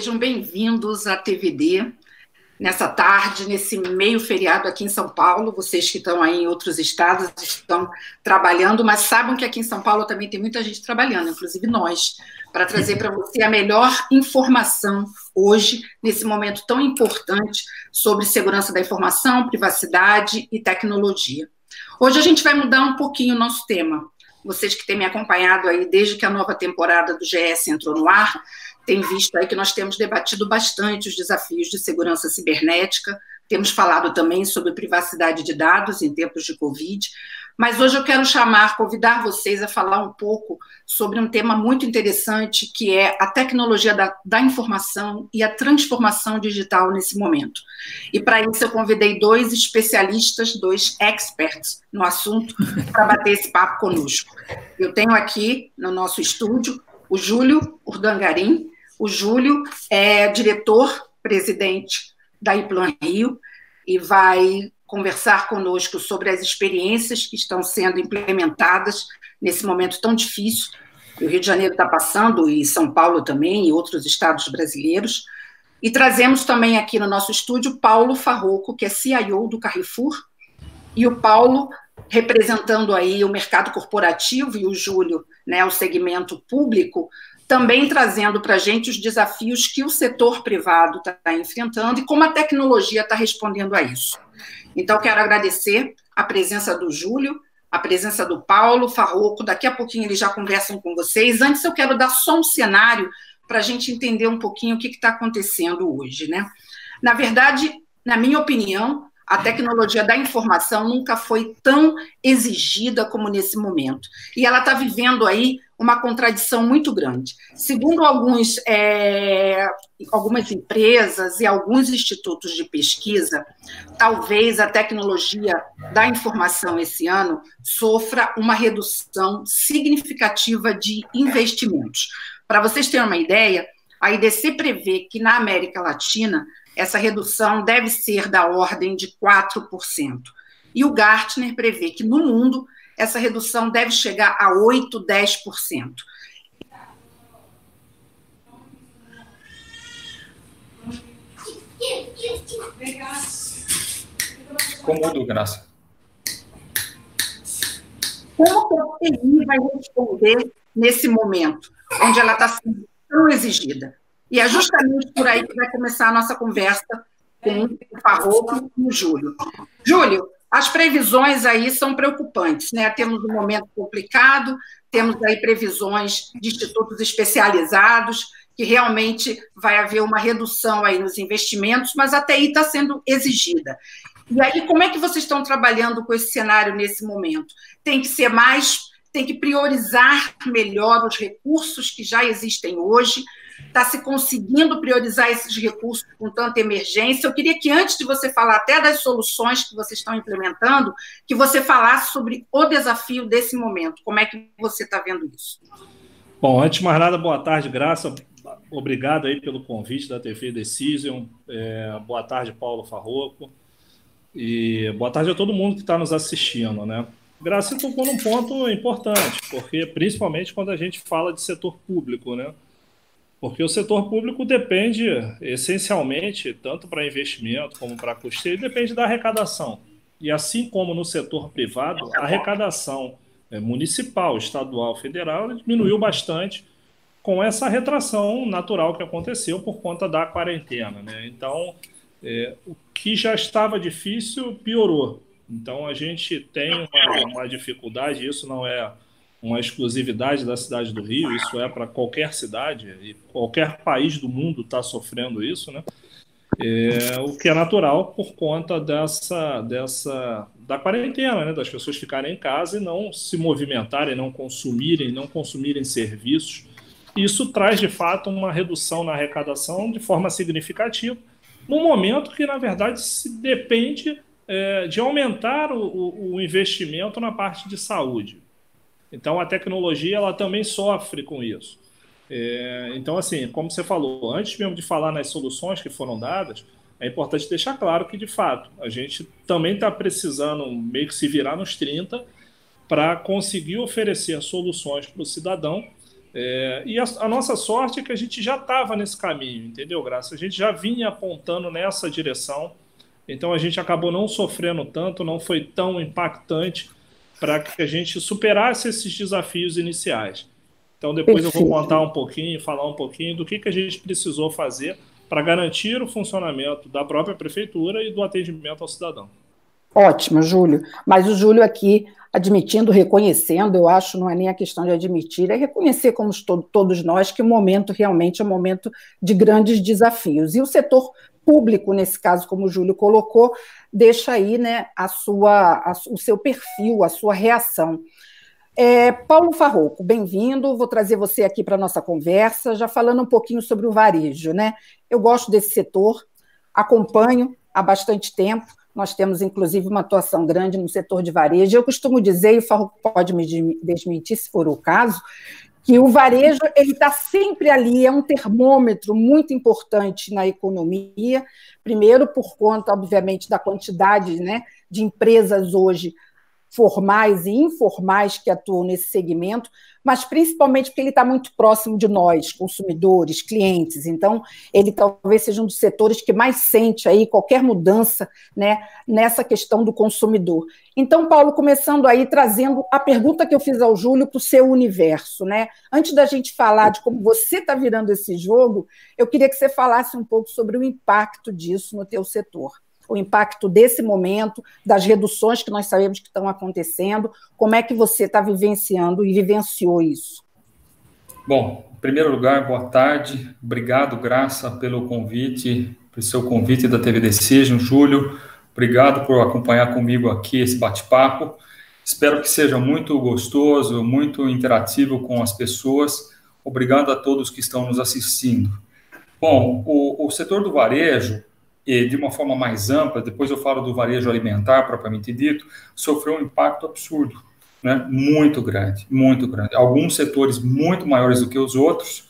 sejam bem-vindos à TVD, nessa tarde, nesse meio feriado aqui em São Paulo. Vocês que estão aí em outros estados estão trabalhando, mas sabem que aqui em São Paulo também tem muita gente trabalhando, inclusive nós, para trazer para você a melhor informação hoje, nesse momento tão importante, sobre segurança da informação, privacidade e tecnologia. Hoje a gente vai mudar um pouquinho o nosso tema. Vocês que têm me acompanhado aí desde que a nova temporada do GS entrou no ar, têm visto aí que nós temos debatido bastante os desafios de segurança cibernética, temos falado também sobre privacidade de dados em tempos de Covid, mas hoje eu quero convidar vocês a falar um pouco sobre um tema muito interessante, que é a tecnologia da informação e a transformação digital nesse momento. E para isso eu convidei dois especialistas, dois experts no assunto, para bater esse papo conosco. Eu tenho aqui no nosso estúdio o Júlio Urdangarin. O Júlio é diretor-presidente da iPlan Rio e vai conversar conosco sobre as experiências que estão sendo implementadas nesse momento tão difícil que o Rio de Janeiro está passando, e São Paulo também, e outros estados brasileiros. E trazemos também aqui no nosso estúdio Paulo Farroco, que é CIO do Carrefour, e o Paulo representando aí o mercado corporativo, e o Júlio, né, o segmento público, também trazendo para a gente os desafios que o setor privado está enfrentando e como a tecnologia está respondendo a isso. Então, quero agradecer a presença do Júlio, a presença do Paulo Farroco. Daqui a pouquinho eles já conversam com vocês. Antes, eu quero dar só um cenário para a gente entender um pouquinho o que está acontecendo hoje, né? Na verdade, na minha opinião, a tecnologia da informação nunca foi tão exigida como nesse momento. E ela está vivendo aí uma contradição muito grande. Segundo algumas empresas e alguns institutos de pesquisa, talvez a tecnologia da informação esse ano sofra uma redução significativa de investimentos. Para vocês terem uma ideia, a IDC prevê que na América Latina essa redução deve ser da ordem de 4%. E o Gartner prevê que no mundo essa redução deve chegar a 8%, 10%. Como Graça? Como que a TI vai responder nesse momento, onde ela está sendo tão exigida? E é justamente por aí que vai começar a nossa conversa com o Farroco e o Júlio. Júlio, as previsões aí são preocupantes, né? Temos um momento complicado, temos aí previsões de institutos especializados, que realmente vai haver uma redução aí nos investimentos, mas a TI está sendo exigida. E aí, como é que vocês estão trabalhando com esse cenário nesse momento? Tem que ser tem que priorizar melhor os recursos que já existem hoje. Está se conseguindo priorizar esses recursos com tanta emergência? Eu queria que, antes de você falar até das soluções que vocês estão implementando, que você falasse sobre o desafio desse momento. Como é que você está vendo isso? Bom, antes de mais nada, boa tarde, Graça. Obrigado aí pelo convite da TV Decision. Boa tarde, Paulo Farroco. E boa tarde a todo mundo que está nos assistindo, né? Graça tocou num ponto importante, porque principalmente quando a gente fala de setor público, né? Porque o setor público depende, essencialmente, tanto para investimento como para custeio, depende da arrecadação. E assim como no setor privado, a arrecadação municipal, estadual, federal diminuiu bastante com essa retração natural que aconteceu por conta da quarentena, né? Então, o que já estava difícil piorou. Então, a gente tem uma dificuldade, isso não é uma exclusividade da cidade do Rio, isso é para qualquer cidade, e qualquer país do mundo está sofrendo isso, né? O que é natural por conta da quarentena, né? Das pessoas ficarem em casa e não se movimentarem, não consumirem serviços. Isso traz, de fato, uma redução na arrecadação de forma significativa, num momento que, na verdade, se depende de aumentar o investimento na parte de saúde. Então, a tecnologia ela também sofre com isso. Então, assim, como você falou, antes mesmo de falar nas soluções que foram dadas, é importante deixar claro que, de fato, a gente também está precisando meio que se virar nos 30 para conseguir oferecer soluções para o cidadão E a nossa sorte é que a gente já estava nesse caminho, entendeu, Graça? A gente já vinha apontando nessa direção, então a gente acabou não sofrendo tanto, não foi tão impactante para que a gente superasse esses desafios iniciais. Então depois eu vou contar um pouquinho, falar um pouquinho do que a gente precisou fazer para garantir o funcionamento da própria prefeitura e do atendimento ao cidadão. Ótimo, Júlio. Mas o Júlio aqui admitindo, reconhecendo, eu acho, não é nem a questão de admitir, é reconhecer, como todos nós, que o momento realmente é um momento de grandes desafios. E o setor público, nesse caso, como o Júlio colocou, deixa aí, né, o seu perfil, a sua reação. Paulo Farroco, bem-vindo, vou trazer você aqui para a nossa conversa, já falando um pouquinho sobre o varejo, né? Eu gosto desse setor, acompanho há bastante tempo, nós temos, inclusive, uma atuação grande no setor de varejo. Eu costumo dizer, e o Farroco pode me desmentir se for o caso, que o varejo está sempre ali, é um termômetro muito importante na economia, primeiro por conta, obviamente, da quantidade, né, de empresas hoje formais e informais que atuam nesse segmento, mas principalmente porque ele está muito próximo de nós, consumidores, clientes. Então, ele talvez seja um dos setores que mais sente aí qualquer mudança, né, nessa questão do consumidor. Então, Paulo, começando aí, trazendo a pergunta que eu fiz ao Júlio para o seu universo, né? Antes da gente falar de como você está virando esse jogo, eu queria que você falasse um pouco sobre o impacto disso no teu setor. O impacto desse momento, das reduções que nós sabemos que estão acontecendo, como é que você está vivenciando e vivenciou isso? Bom, em primeiro lugar, boa tarde, obrigado, Graça, pelo convite, pelo seu convite da TV Decision, Júlio, obrigado por acompanhar comigo aqui esse bate-papo, espero que seja muito gostoso, muito interativo com as pessoas, obrigado a todos que estão nos assistindo. Bom, o setor do varejo, e de uma forma mais ampla, depois eu falo do varejo alimentar, propriamente dito, sofreu um impacto absurdo, né? Muito grande, muito grande. Alguns setores muito maiores do que os outros,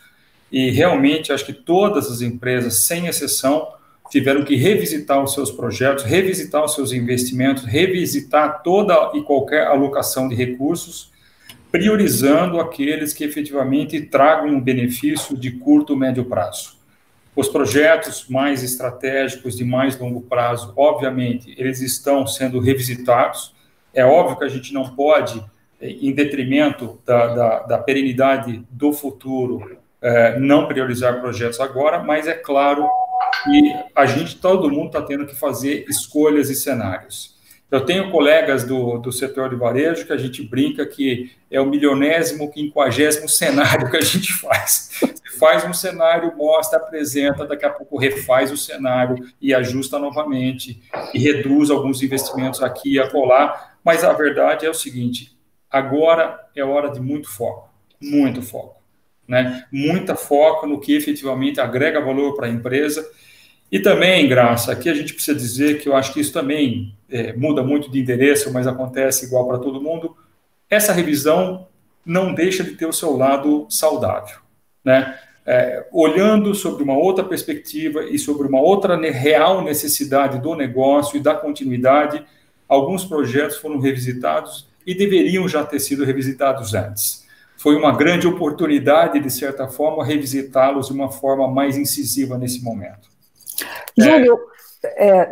e realmente acho que todas as empresas, sem exceção, tiveram que revisitar os seus projetos, revisitar os seus investimentos, revisitar toda e qualquer alocação de recursos, priorizando aqueles que efetivamente tragam um benefício de curto, médio prazo. Os projetos mais estratégicos de mais longo prazo, obviamente, eles estão sendo revisitados. É óbvio que a gente não pode, em detrimento da perenidade do futuro, não priorizar projetos agora, mas é claro que todo mundo está tendo que fazer escolhas e cenários. Eu tenho colegas do setor de varejo que a gente brinca que é o 50º, 50º cenário que a gente faz. Faz um cenário, mostra, apresenta, daqui a pouco refaz o cenário e ajusta novamente e reduz alguns investimentos aqui e acolá, mas a verdade é o seguinte, agora é hora de muito foco, né? Muito foco no que efetivamente agrega valor para a empresa. E também, Graça, aqui a gente precisa dizer que eu acho que isso também muda muito de endereço, mas acontece igual para todo mundo, essa revisão não deixa de ter o seu lado saudável, né? Olhando sobre uma outra perspectiva e sobre uma outra real necessidade do negócio e da continuidade, alguns projetos foram revisitados e deveriam já ter sido revisitados antes. Foi uma grande oportunidade, de certa forma, revisitá-los de uma forma mais incisiva nesse momento. Júlio,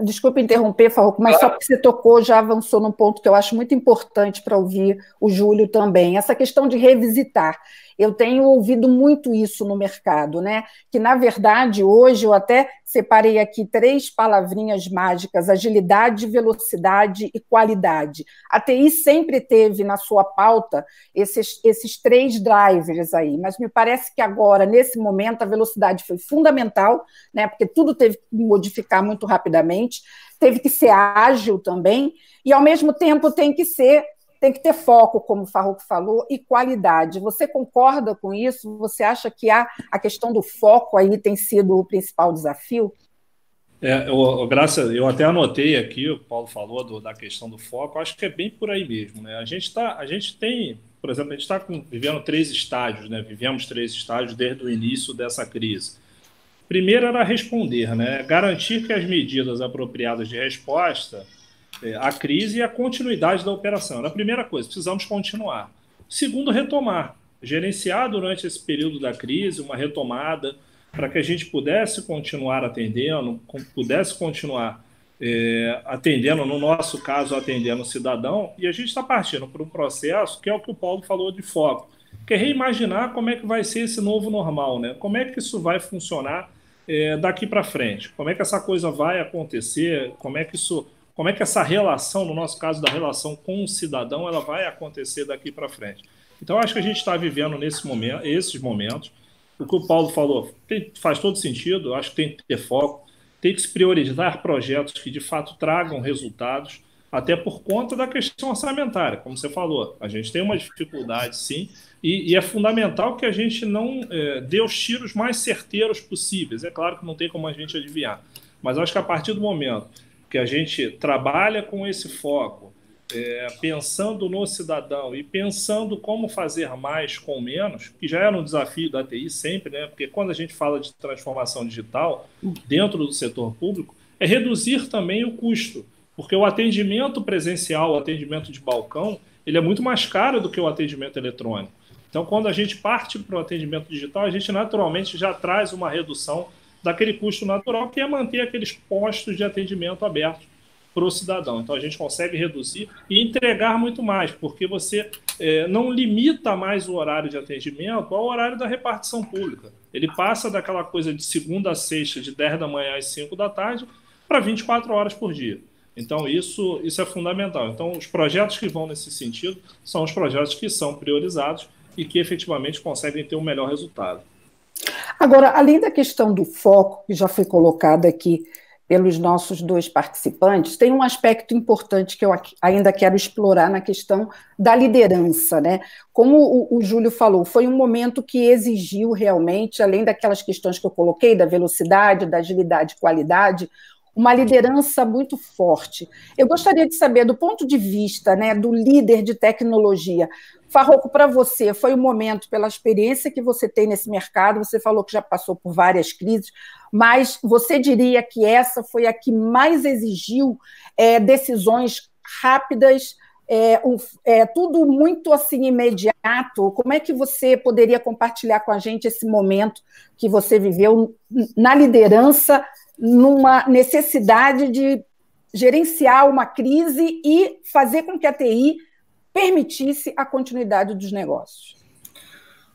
desculpa interromper, Farroco, mas só porque você tocou, já avançou num ponto que eu acho muito importante para ouvir o Júlio também, essa questão de revisitar. Eu tenho ouvido muito isso no mercado, né? Que, na verdade, hoje eu até separei aqui 3 palavrinhas mágicas: agilidade, velocidade e qualidade. A TI sempre teve na sua pauta esses 3 drivers aí, mas me parece que agora, nesse momento, a velocidade foi fundamental, né? Porque tudo teve que modificar muito rapidamente, teve que ser ágil também, e, ao mesmo tempo, tem que ter foco, como o Farroco falou, e qualidade. Você concorda com isso? Você acha que a questão do foco aí tem sido o principal desafio? Graça, eu até anotei aqui, o Paulo falou da questão do foco, acho que é bem por aí mesmo, né? A gente tem, por exemplo, a gente está vivendo 3 estágios, né? Vivemos 3 estágios desde o início dessa crise. Primeiro era responder, né? Garantir que as medidas apropriadas de resposta a crise e a continuidade da operação. Era a primeira coisa, precisamos continuar. Segundo, retomar. gerenciar durante esse período da crise uma retomada para que a gente pudesse continuar atendendo, pudesse continuar atendendo, no nosso caso, atendendo o cidadão, e a gente está partindo por um processo que é o que o Paulo falou de foco, que é reimaginar como é que vai ser esse novo normal, né? Como é que isso vai funcionar daqui para frente, como é que essa coisa vai acontecer, como é que essa relação, no nosso caso, da relação com o cidadão, ela vai acontecer daqui para frente. Então, acho que a gente está vivendo esses momentos. O que o Paulo falou faz todo sentido, acho que tem que ter foco, tem que se priorizar projetos que, de fato, tragam resultados, até por conta da questão orçamentária, como você falou. A gente tem uma dificuldade, sim, e é fundamental que a gente não dê os tiros mais certeiros possíveis. É claro que não tem como a gente adivinhar, mas acho que a partir do momento que a gente trabalha com esse foco, pensando no cidadão e pensando como fazer mais com menos, que já era um desafio da TI sempre, né? Porque quando a gente fala de transformação digital dentro do setor público, é reduzir também o custo, porque o atendimento presencial, o atendimento de balcão, ele é muito mais caro do que o atendimento eletrônico. Então, quando a gente parte para o atendimento digital, a gente naturalmente já traz uma redução daquele custo natural, que é manter aqueles postos de atendimento abertos para o cidadão. Então, a gente consegue reduzir e entregar muito mais, porque você não limita mais o horário de atendimento ao horário da repartição pública. Ele passa daquela coisa de segunda a sexta, de 10 da manhã às 5 da tarde, para 24 horas por dia. Então, isso é fundamental. Então, os projetos que vão nesse sentido são os projetos que são priorizados e que efetivamente conseguem ter um melhor resultado. Agora, além da questão do foco, que já foi colocada aqui pelos nossos dois participantes, tem um aspecto importante que eu ainda quero explorar na questão da liderança, né? Como o Júlio falou, foi um momento que exigiu realmente, além daquelas questões que eu coloquei, da velocidade, da agilidade e qualidade, uma liderança muito forte. Eu gostaria de saber, do ponto de vista, né, do líder de tecnologia, Farroco, para você, foi um momento, pela experiência que você tem nesse mercado, você falou que já passou por várias crises, mas você diria que essa foi a que mais exigiu decisões rápidas, tudo muito assim imediato? Como é que você poderia compartilhar com a gente esse momento que você viveu na liderança, numa necessidade de gerenciar uma crise e fazer com que a TI permitisse a continuidade dos negócios?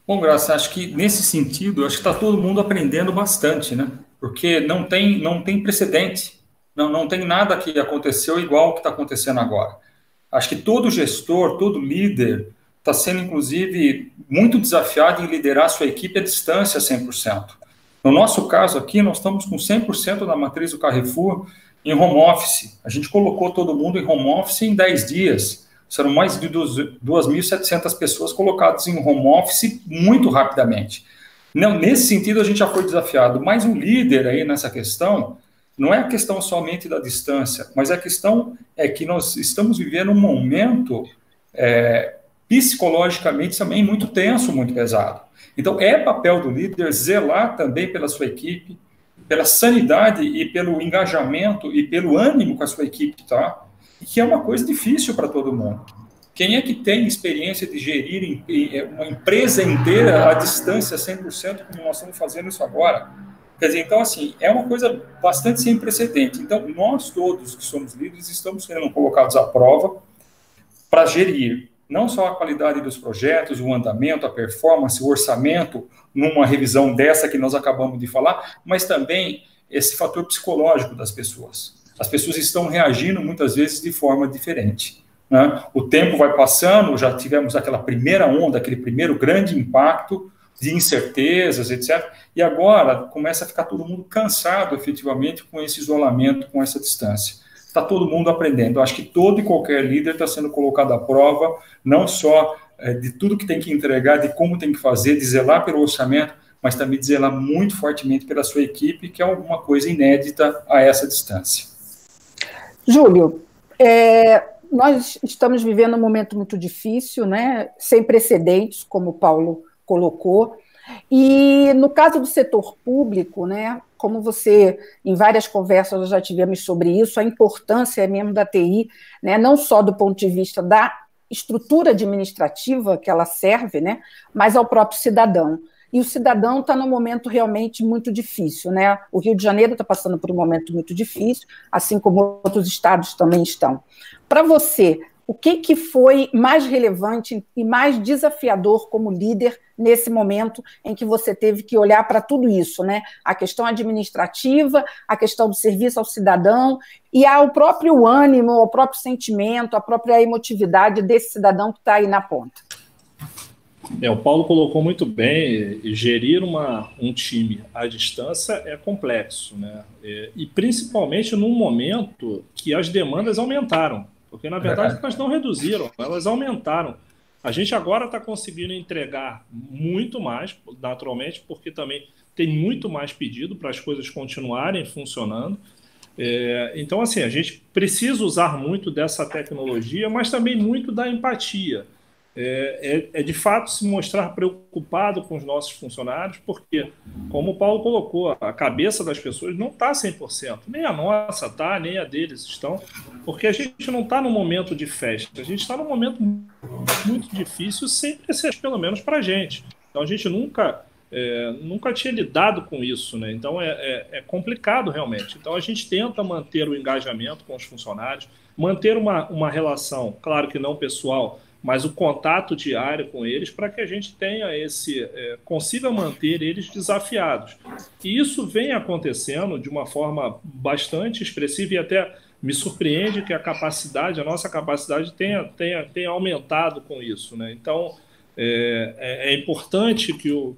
Bom, Graça, acho que nesse sentido, acho que está todo mundo aprendendo bastante, né? Porque não tem precedente, não tem nada que aconteceu igual ao que está acontecendo agora. Acho que todo gestor, todo líder está sendo, inclusive, muito desafiado em liderar sua equipe à distância 100%. No nosso caso aqui, nós estamos com 100% da matriz do Carrefour em home office. A gente colocou todo mundo em home office em 10 dias. Serão mais de 2.700 pessoas colocadas em home office muito rapidamente. Não, nesse sentido, a gente já foi desafiado. Mas o líder aí nessa questão, não é a questão somente da distância, mas a questão é que nós estamos vivendo um momento psicologicamente também muito tenso, muito pesado. Então, é papel do líder zelar também pela sua equipe, pela sanidade e pelo engajamento e pelo ânimo que a sua equipe está, e que é uma coisa difícil para todo mundo. Quem é que tem experiência de gerir uma empresa inteira à distância 100%, como nós estamos fazendo isso agora? Quer dizer, então, assim, é uma coisa bastante sem precedente. Então, nós todos que somos líderes estamos sendo colocados à prova para gerir não só a qualidade dos projetos, o andamento, a performance, o orçamento, numa revisão dessa que nós acabamos de falar, mas também esse fator psicológico das pessoas. As pessoas estão reagindo muitas vezes de forma diferente, né? O tempo vai passando, já tivemos aquela primeira onda, aquele primeiro grande impacto de incertezas, etc. E agora começa a ficar todo mundo cansado, efetivamente, com esse isolamento, com essa distância. Está todo mundo aprendendo. Acho que todo e qualquer líder está sendo colocado à prova, não só de tudo que tem que entregar, de como tem que fazer, de zelar pelo orçamento, mas também de zelar muito fortemente pela sua equipe, que é alguma coisa inédita a essa distância. Júlio, nós estamos vivendo um momento muito difícil, né? Sem precedentes, como o Paulo colocou, e no caso do setor público, né, como você, em várias conversas nós já tivemos sobre isso, a importância mesmo da TI, né, não só do ponto de vista da estrutura administrativa que ela serve, né, mas ao próprio cidadão. E o cidadão está num momento realmente muito difícil, né? O Rio de Janeiro está passando por um momento muito difícil, assim como outros estados também estão. Para você, o que foi mais relevante e mais desafiador como líder nesse momento em que você teve que olhar para tudo isso, né? A questão administrativa, a questão do serviço ao cidadão e ao próprio ânimo, ao próprio sentimento, a própria emotividade desse cidadão que está aí na ponta. O Paulo colocou muito bem, gerir um time à distância é complexo, né? E principalmente num momento que as demandas aumentaram, porque na verdade elas não reduziram, elas aumentaram. A gente agora está conseguindo entregar muito mais, naturalmente, porque também tem muito mais pedido para as coisas continuarem funcionando. Então, assim, a gente precisa usar muito dessa tecnologia, mas também muito da empatia. De fato se mostrar preocupado com os nossos funcionários, porque, como o Paulo colocou, a cabeça das pessoas não está 100%, nem a nossa está, nem a deles estão, porque a gente não está num momento de festa, a gente está num momento muito difícil, sem precedentes, pelo menos para a gente. Então a gente nunca tinha lidado com isso, né? Então é complicado realmente. Então a gente tenta manter o engajamento com os funcionários, manter uma relação, claro que não pessoal, mas o contato diário com eles para que a gente tenha consiga manter eles desafiados. E isso vem acontecendo de uma forma bastante expressiva e até me surpreende que a nossa capacidade tenha aumentado com isso, né? Então, é importante que o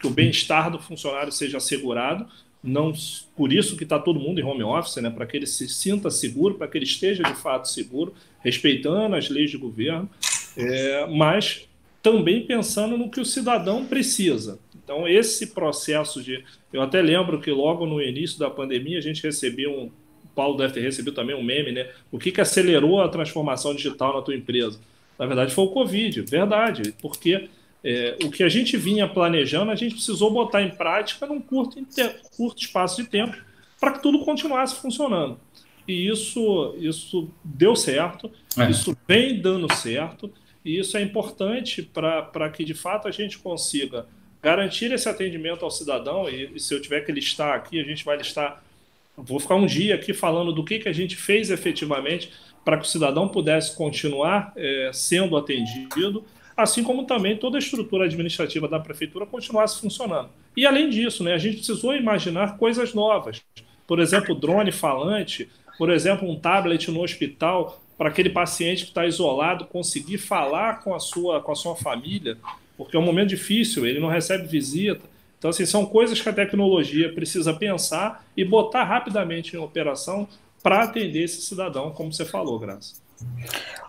bem-estar do funcionário seja assegurado, não por isso que está todo mundo em home office, né? Para que ele se sinta seguro, para que ele esteja de fato seguro, respeitando as leis de governo, mas também pensando no que o cidadão precisa. Então, esse processo eu até lembro que logo no início da pandemia a gente recebeu o Paulo deve ter recebido também um meme, né? O que acelerou a transformação digital na tua empresa? Na verdade, foi o Covid, verdade, porque o que a gente vinha planejando, a gente precisou botar em prática num curto espaço de tempo para que tudo continuasse funcionando. E isso deu certo, isso vem dando certo, e isso é importante para que, de fato, a gente consiga garantir esse atendimento ao cidadão, e se eu tiver que listar aqui, a gente vai listar, vou ficar um dia aqui falando do que a gente fez efetivamente para que o cidadão pudesse continuar sendo atendido, assim como também toda a estrutura administrativa da prefeitura continuasse funcionando. E, além disso, né, a gente precisou imaginar coisas novas. Por exemplo, drone falante, por exemplo, um tablet no hospital para aquele paciente que está isolado conseguir falar com a sua família, porque é um momento difícil, ele não recebe visita. Então, assim, são coisas que a tecnologia precisa pensar e botar rapidamente em operação para atender esse cidadão, como você falou, Graça.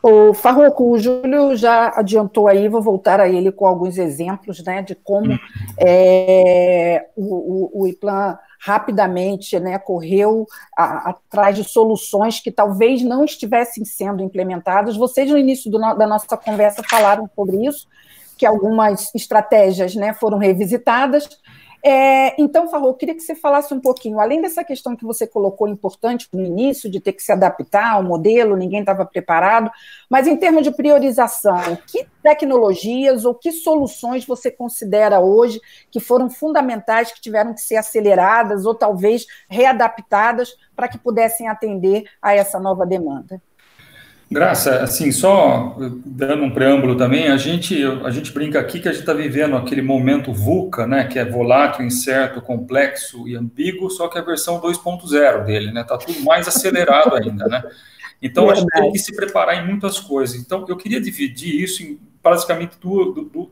O Farroco, o Júlio já adiantou aí, vou voltar a ele com alguns exemplos, né, de como o IPLAN rapidamente, né, correu atrás de soluções que talvez não estivessem sendo implementadas. Vocês, no início da nossa conversa, falaram sobre isso, que algumas estratégias, né, foram revisitadas. Então, Farroco, queria que você falasse um pouquinho, além dessa questão que você colocou importante no início, de ter que se adaptar ao modelo, ninguém estava preparado, mas em termos de priorização, que tecnologias ou que soluções você considera hoje que foram fundamentais, que tiveram que ser aceleradas ou talvez readaptadas para que pudessem atender a essa nova demanda? Graça, assim, só dando um preâmbulo também, a gente brinca aqui que a gente está vivendo aquele momento VUCA, né, que é volátil, incerto, complexo e ambíguo, só que a versão 2.0 dele, né, está tudo mais acelerado ainda, né? Então, a gente tem que se preparar em muitas coisas. Então, eu queria dividir isso em basicamente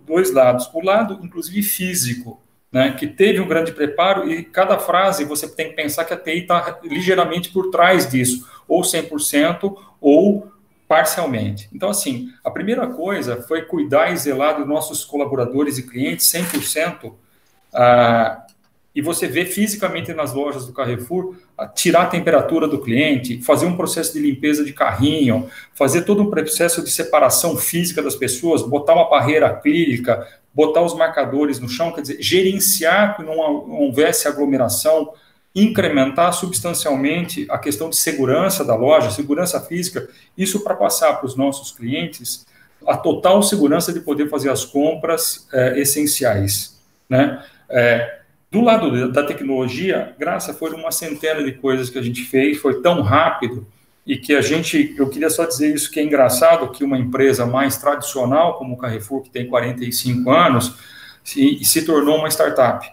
dois lados. O lado, inclusive, físico, né, que teve um grande preparo, e cada frase você tem que pensar que a TI está ligeiramente por trás disso, ou 100%, ou parcialmente. Então, assim, a primeira coisa foi cuidar e zelar dos nossos colaboradores e clientes 100%, e você vê fisicamente nas lojas do Carrefour, tirar a temperatura do cliente, fazer um processo de limpeza de carrinho, fazer todo um processo de separação física das pessoas, botar uma barreira acrílica, botar os marcadores no chão, quer dizer, gerenciar que não houvesse aglomeração, incrementar substancialmente a questão de segurança da loja, segurança física, isso para passar para os nossos clientes a total segurança de poder fazer as compras essenciais, né? Do lado da tecnologia, Graça, foram uma centena de coisas que a gente fez, foi tão rápido, e que eu queria só dizer isso, que é engraçado que uma empresa mais tradicional, como o Carrefour, que tem 45 anos, se tornou uma startup,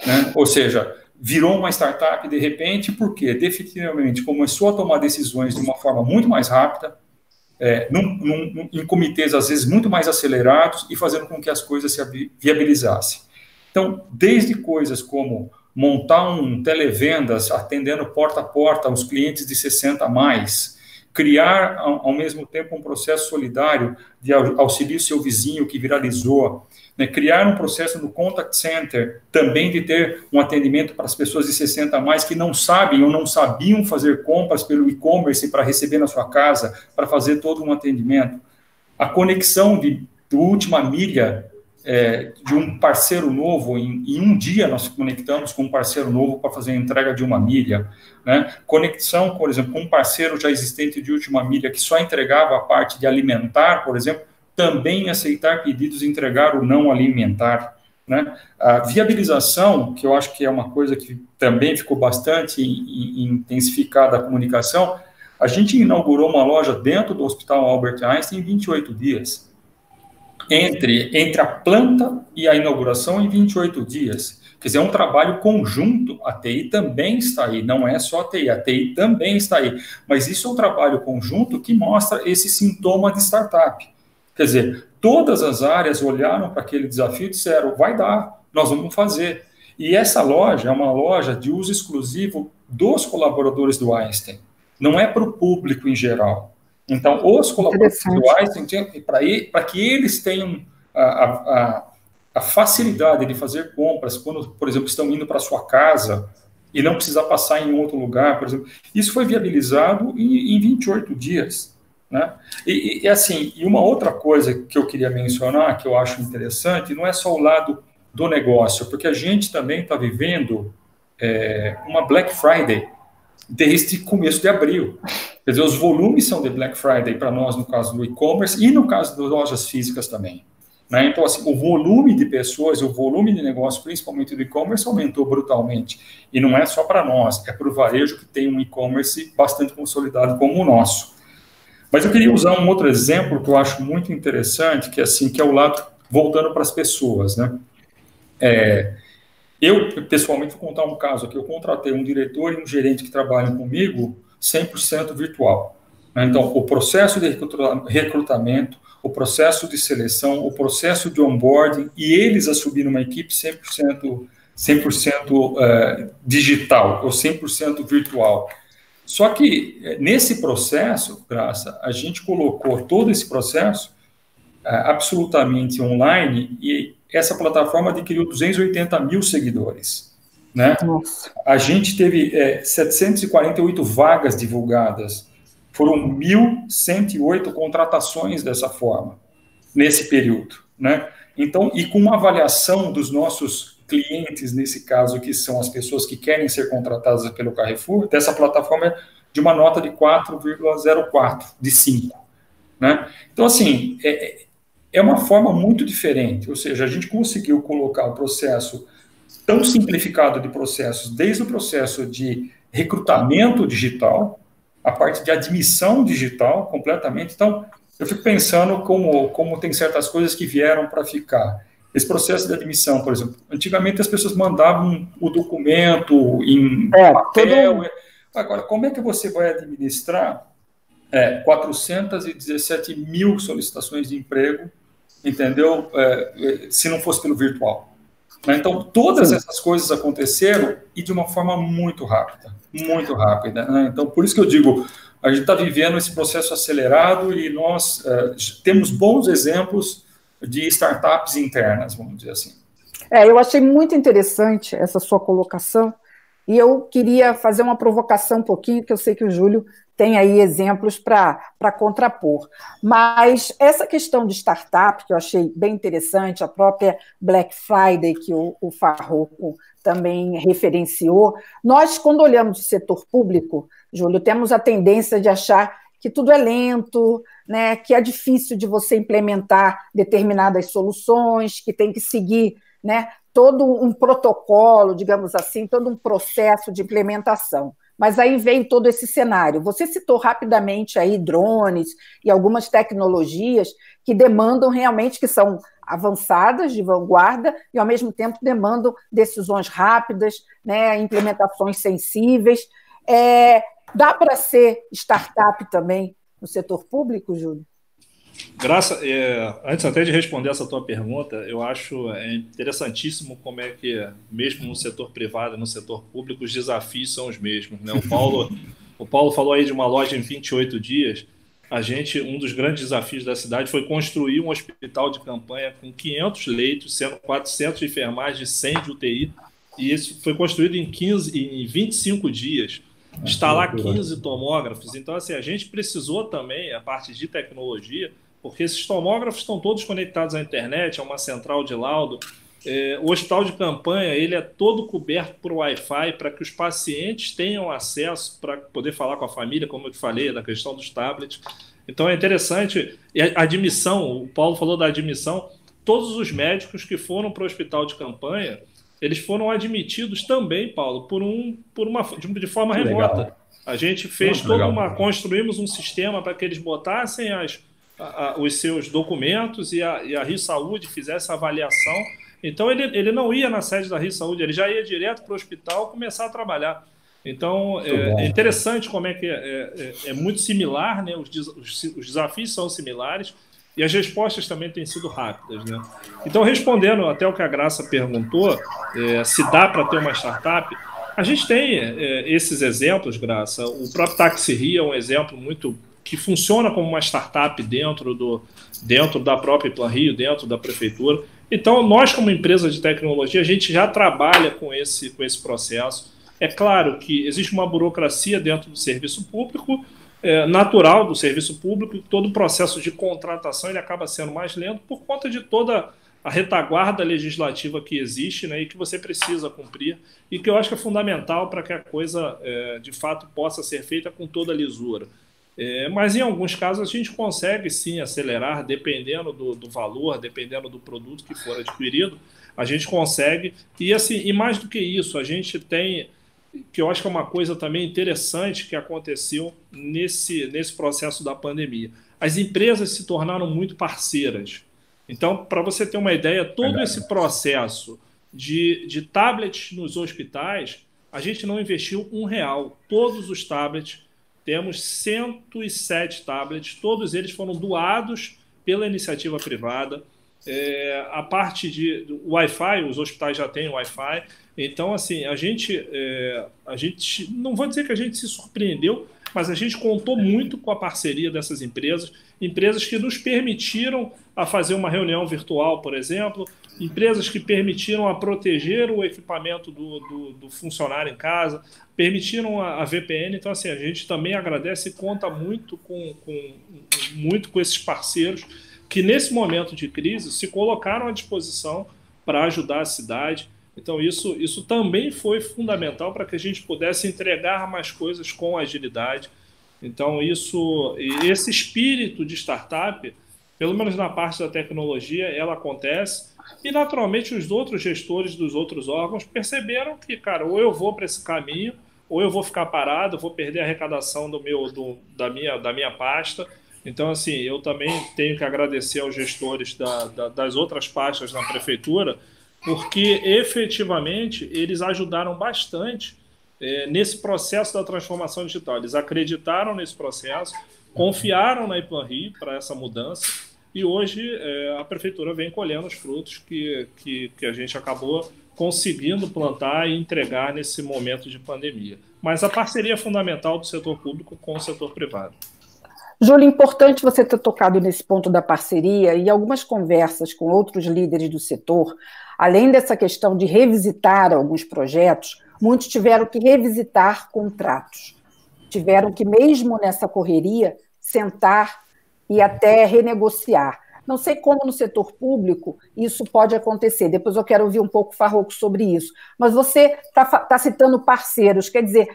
né? Ou seja, virou uma startup de repente, porque definitivamente começou a tomar decisões de uma forma muito mais rápida, em comitês, às vezes, muito mais acelerados e fazendo com que as coisas se viabilizassem. Então, desde coisas como montar um televendas atendendo porta a porta os clientes de 60 a mais, criar, ao mesmo tempo, um processo solidário de auxílio seu vizinho que viralizou, né? Criar um processo no contact center, também de ter um atendimento para as pessoas de 60 a mais que não sabem ou não sabiam fazer compras pelo e-commerce para receber na sua casa, para fazer todo um atendimento. A conexão do última milha de um parceiro novo, em um dia nós conectamos com um parceiro novo para fazer a entrega de uma milha, né? Conexão, por exemplo, com um parceiro já existente de última milha que só entregava a parte de alimentar, por exemplo, também aceitar pedidos e entregar o não alimentar, né? A viabilização, que eu acho que é uma coisa que também ficou bastante intensificada a comunicação, a gente inaugurou uma loja dentro do Hospital Albert Einstein em 28 dias. Entre a planta e a inauguração em 28 dias. Quer dizer, é um trabalho conjunto, a TI também está aí, não é só a TI também está aí, mas isso é um trabalho conjunto que mostra esse sintoma de startup. Quer dizer, todas as áreas olharam para aquele desafio e disseram, vai dar, nós vamos fazer. E essa loja é uma loja de uso exclusivo dos colaboradores do Einstein, não é para o público em geral. Então, os colaboradores do Einstein, para que eles tenham a facilidade de fazer compras, quando, por exemplo, estão indo para a sua casa e não precisar passar em outro lugar, por exemplo, isso foi viabilizado em 28 dias. Né? E uma outra coisa que eu queria mencionar, que eu acho interessante, não é só o lado do negócio, porque a gente também está vivendo uma Black Friday desde começo de abril. Quer dizer, os volumes são de Black Friday para nós, no caso do e-commerce, e no caso das lojas físicas também. Né? Então, assim, o volume de pessoas, o volume de negócio, principalmente do e-commerce, aumentou brutalmente. E não é só para nós, é para o varejo que tem um e-commerce bastante consolidado como o nosso. Mas eu queria usar um outro exemplo que eu acho muito interessante, que é o lado voltando para as pessoas, né? Eu, pessoalmente, vou contar um caso aqui. Eu contratei um diretor e um gerente que trabalham comigo 100% virtual. Então, o processo de recrutamento, o processo de seleção, o processo de onboarding, e eles assumiram uma equipe 100% digital, ou 100% virtual. Só que, nesse processo, Graça, a gente colocou todo esse processo absolutamente online, e essa plataforma adquiriu 280 mil seguidores. Né? A gente teve 748 vagas divulgadas, foram 1.108 contratações dessa forma, nesse período. Né? Então, e com uma avaliação dos nossos clientes, nesse caso, que são as pessoas que querem ser contratadas pelo Carrefour, dessa plataforma de uma nota de 4,04, de 5. Né? Então, assim, é uma forma muito diferente, ou seja, a gente conseguiu colocar o processo tão simplificado de processos, desde o processo de recrutamento digital, a parte de admissão digital, completamente. Então, eu fico pensando como tem certas coisas que vieram para ficar. Esse processo de admissão, por exemplo, antigamente as pessoas mandavam o documento em papel. Agora, como é que você vai administrar 417 mil solicitações de emprego, entendeu? Se não fosse pelo virtual. Então, todas essas coisas aconteceram e de uma forma muito rápida. Né? Então, por isso que eu digo, a gente está vivendo esse processo acelerado e nós temos bons exemplos de startups internas, vamos dizer assim. Eu achei muito interessante essa sua colocação e eu queria fazer uma provocação um pouquinho, que eu sei que o Júlio tem aí exemplos para contrapor. Mas essa questão de startup, que eu achei bem interessante, a própria Black Friday, que o Farroco também referenciou, nós, quando olhamos o setor público, Júlio, temos a tendência de achar que tudo é lento, né, que é difícil de você implementar determinadas soluções, que tem que seguir, né, todo um protocolo, digamos assim, todo um processo de implementação. Mas aí veio todo esse cenário. Você citou rapidamente aí drones e algumas tecnologias que demandam realmente, que são avançadas, de vanguarda, e ao mesmo tempo demandam decisões rápidas, né, implementações sensíveis. Dá para ser startup também no setor público, Júlio? Antes até de responder essa tua pergunta, eu acho interessantíssimo como é que, mesmo no setor privado e no setor público, os desafios são os mesmos, né? O Paulo falou aí de uma loja em 28 dias. Um dos grandes desafios da cidade foi construir um hospital de campanha com 500 leitos, sendo 400 de enfermagem e 100 de UTI, e isso foi construído em 25 dias. Instalar 15 tomógrafos. Então, assim, a gente precisou também, a parte de tecnologia, porque esses tomógrafos estão todos conectados à internet, a uma central de laudo. O hospital de campanha ele é todo coberto por Wi-Fi para que os pacientes tenham acesso para poder falar com a família, como eu te falei, da questão dos tablets. Então, é interessante. E a admissão, o Paulo falou da admissão, todos os médicos que foram para o hospital de campanha, eles foram admitidos também, Paulo, de forma remota. Legal. A gente fez construímos um sistema para que eles botassem os seus documentos e a Rio Saúde fizesse a avaliação. Então, ele não ia na sede da Rio Saúde, ele já ia direto para o hospital começar a trabalhar. Então, é interessante como é que é muito similar, né? Os desafios são similares, e as respostas também têm sido rápidas, né? Então, respondendo até o que a Graça perguntou, se dá para ter uma startup, a gente tem esses exemplos, Graça. O próprio Táxi Rio é um exemplo muito que funciona como uma startup dentro da própria Plan Rio, dentro da prefeitura. Então, nós, como empresa de tecnologia, a gente já trabalha com esse processo. É claro que existe uma burocracia dentro do serviço público, natural do serviço público, e todo o processo de contratação ele acaba sendo mais lento por conta de toda a retaguarda legislativa que existe, né, e que você precisa cumprir, e que eu acho que é fundamental para que a coisa, de fato, possa ser feita com toda a lisura. Mas, em alguns casos, a gente consegue, sim, acelerar, dependendo do valor, dependendo do produto que for adquirido, a gente consegue. E, assim, e mais do que isso, a gente tem, que eu acho que é uma coisa também interessante que aconteceu nesse processo da pandemia. As empresas se tornaram muito parceiras. Então, para você ter uma ideia, todo esse processo de tablets nos hospitais, a gente não investiu R$1. Todos os tablets, temos 107 tablets, todos eles foram doados pela iniciativa privada. A parte de Wi-Fi, os hospitais já têm Wi-Fi. Então, assim, a gente não vou dizer que a gente se surpreendeu, mas a gente contou muito com a parceria dessas empresas que nos permitiram a fazer uma reunião virtual, por exemplo, empresas que permitiram a proteger o equipamento do funcionário em casa, permitiram a VPN. Então, assim, a gente também agradece e conta muito com esses parceiros que, nesse momento de crise, se colocaram à disposição para ajudar a cidade. Então, isso também foi fundamental para que a gente pudesse entregar mais coisas com agilidade. Então, esse espírito de startup, pelo menos na parte da tecnologia, ela acontece. E, naturalmente, os outros gestores dos outros órgãos perceberam que, cara, ou eu vou para esse caminho, ou eu vou ficar parado, vou perder a arrecadação da minha pasta. Então, assim, eu também tenho que agradecer aos gestores das outras pastas na prefeitura, porque, efetivamente, eles ajudaram bastante nesse processo da transformação digital. Eles acreditaram nesse processo, confiaram na Plan Rio para essa mudança, e hoje a prefeitura vem colhendo os frutos que a gente acabou conseguindo plantar e entregar nesse momento de pandemia. Mas a parceria é fundamental do setor público com o setor privado. Júlio, importante você ter tocado nesse ponto da parceria, e algumas conversas com outros líderes do setor, além dessa questão de revisitar alguns projetos, muitos tiveram que revisitar contratos. Tiveram que, mesmo nessa correria, sentar e até renegociar. Não sei como no setor público isso pode acontecer, depois eu quero ouvir um pouco o Farroco sobre isso, mas você está citando parceiros, quer dizer,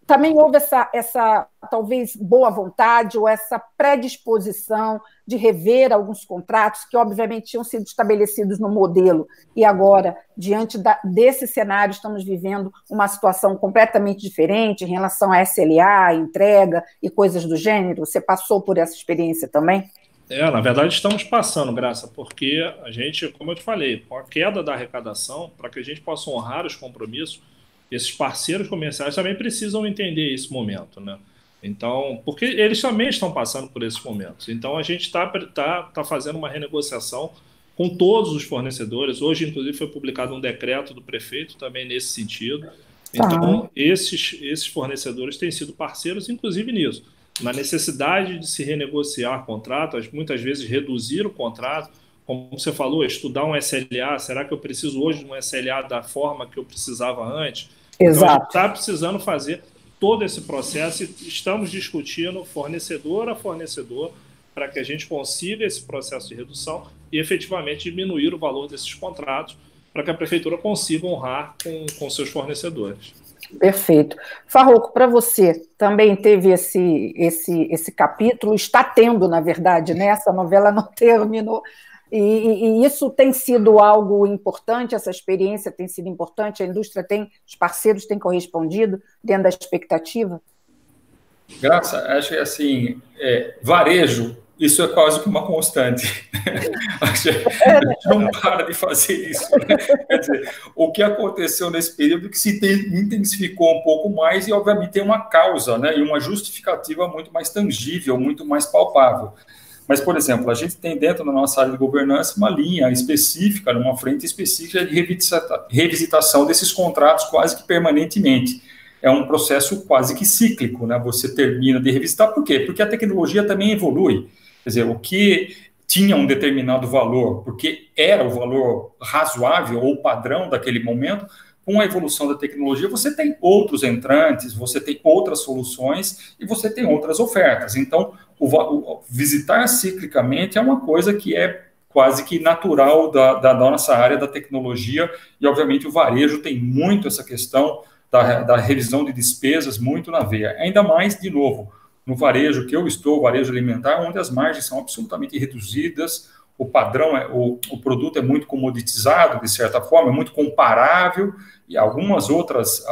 também houve essa talvez boa vontade ou essa predisposição de rever alguns contratos que, obviamente, tinham sido estabelecidos no modelo e agora, diante desse cenário, estamos vivendo uma situação completamente diferente em relação a SLA, entrega e coisas do gênero. Você passou por essa experiência também? Na verdade, estamos passando, Graça, porque a gente, como eu te falei, com a queda da arrecadação, para que a gente possa honrar os compromissos, esses parceiros comerciais também precisam entender esse momento, né? Então, porque eles também estão passando por esses momentos. Então, a gente está fazendo uma renegociação com todos os fornecedores. Hoje, inclusive, foi publicado um decreto do prefeito também nesse sentido. Então, esses fornecedores têm sido parceiros, inclusive nisso, na necessidade de se renegociar contratos, muitas vezes reduzir o contrato, como você falou, estudar um SLA, será que eu preciso hoje de um SLA da forma que eu precisava antes? Exato. Então, a gente está precisando fazer todo esse processo e estamos discutindo fornecedor a fornecedor para que a gente consiga esse processo de redução e efetivamente diminuir o valor desses contratos para que a prefeitura consiga honrar com seus fornecedores. Perfeito. Farroco, para você, também teve esse capítulo, está tendo, na verdade, né? Essa novela não terminou, e isso tem sido algo importante, essa experiência tem sido importante, a indústria os parceiros têm correspondido dentro da expectativa? Graça, acho que assim, varejo, isso é quase que uma constante. A gente não para de fazer isso. Né? Quer dizer, o que aconteceu nesse período que se intensificou um pouco mais e, obviamente, tem uma causa, né? E uma justificativa muito mais tangível, muito mais palpável. Mas, por exemplo, a gente tem dentro da nossa área de governança uma linha específica, uma frente específica de revisitação desses contratos quase que permanentemente. É um processo quase que cíclico, né? Você termina de revisitar. Por quê? Porque a tecnologia também evolui. Quer dizer, o que tinha um determinado valor, porque era o valor razoável ou padrão daquele momento, com a evolução da tecnologia, você tem outros entrantes, você tem outras soluções e você tem outras ofertas. Então, o visitar ciclicamente é uma coisa que é quase que natural da nossa área da tecnologia e, obviamente, o varejo tem muito essa questão da revisão de despesas muito na veia. Ainda mais, de novo, no varejo que eu estou, o varejo alimentar, onde as margens são absolutamente reduzidas, o padrão, o produto é muito comoditizado, de certa forma, é muito comparável, e algumas outras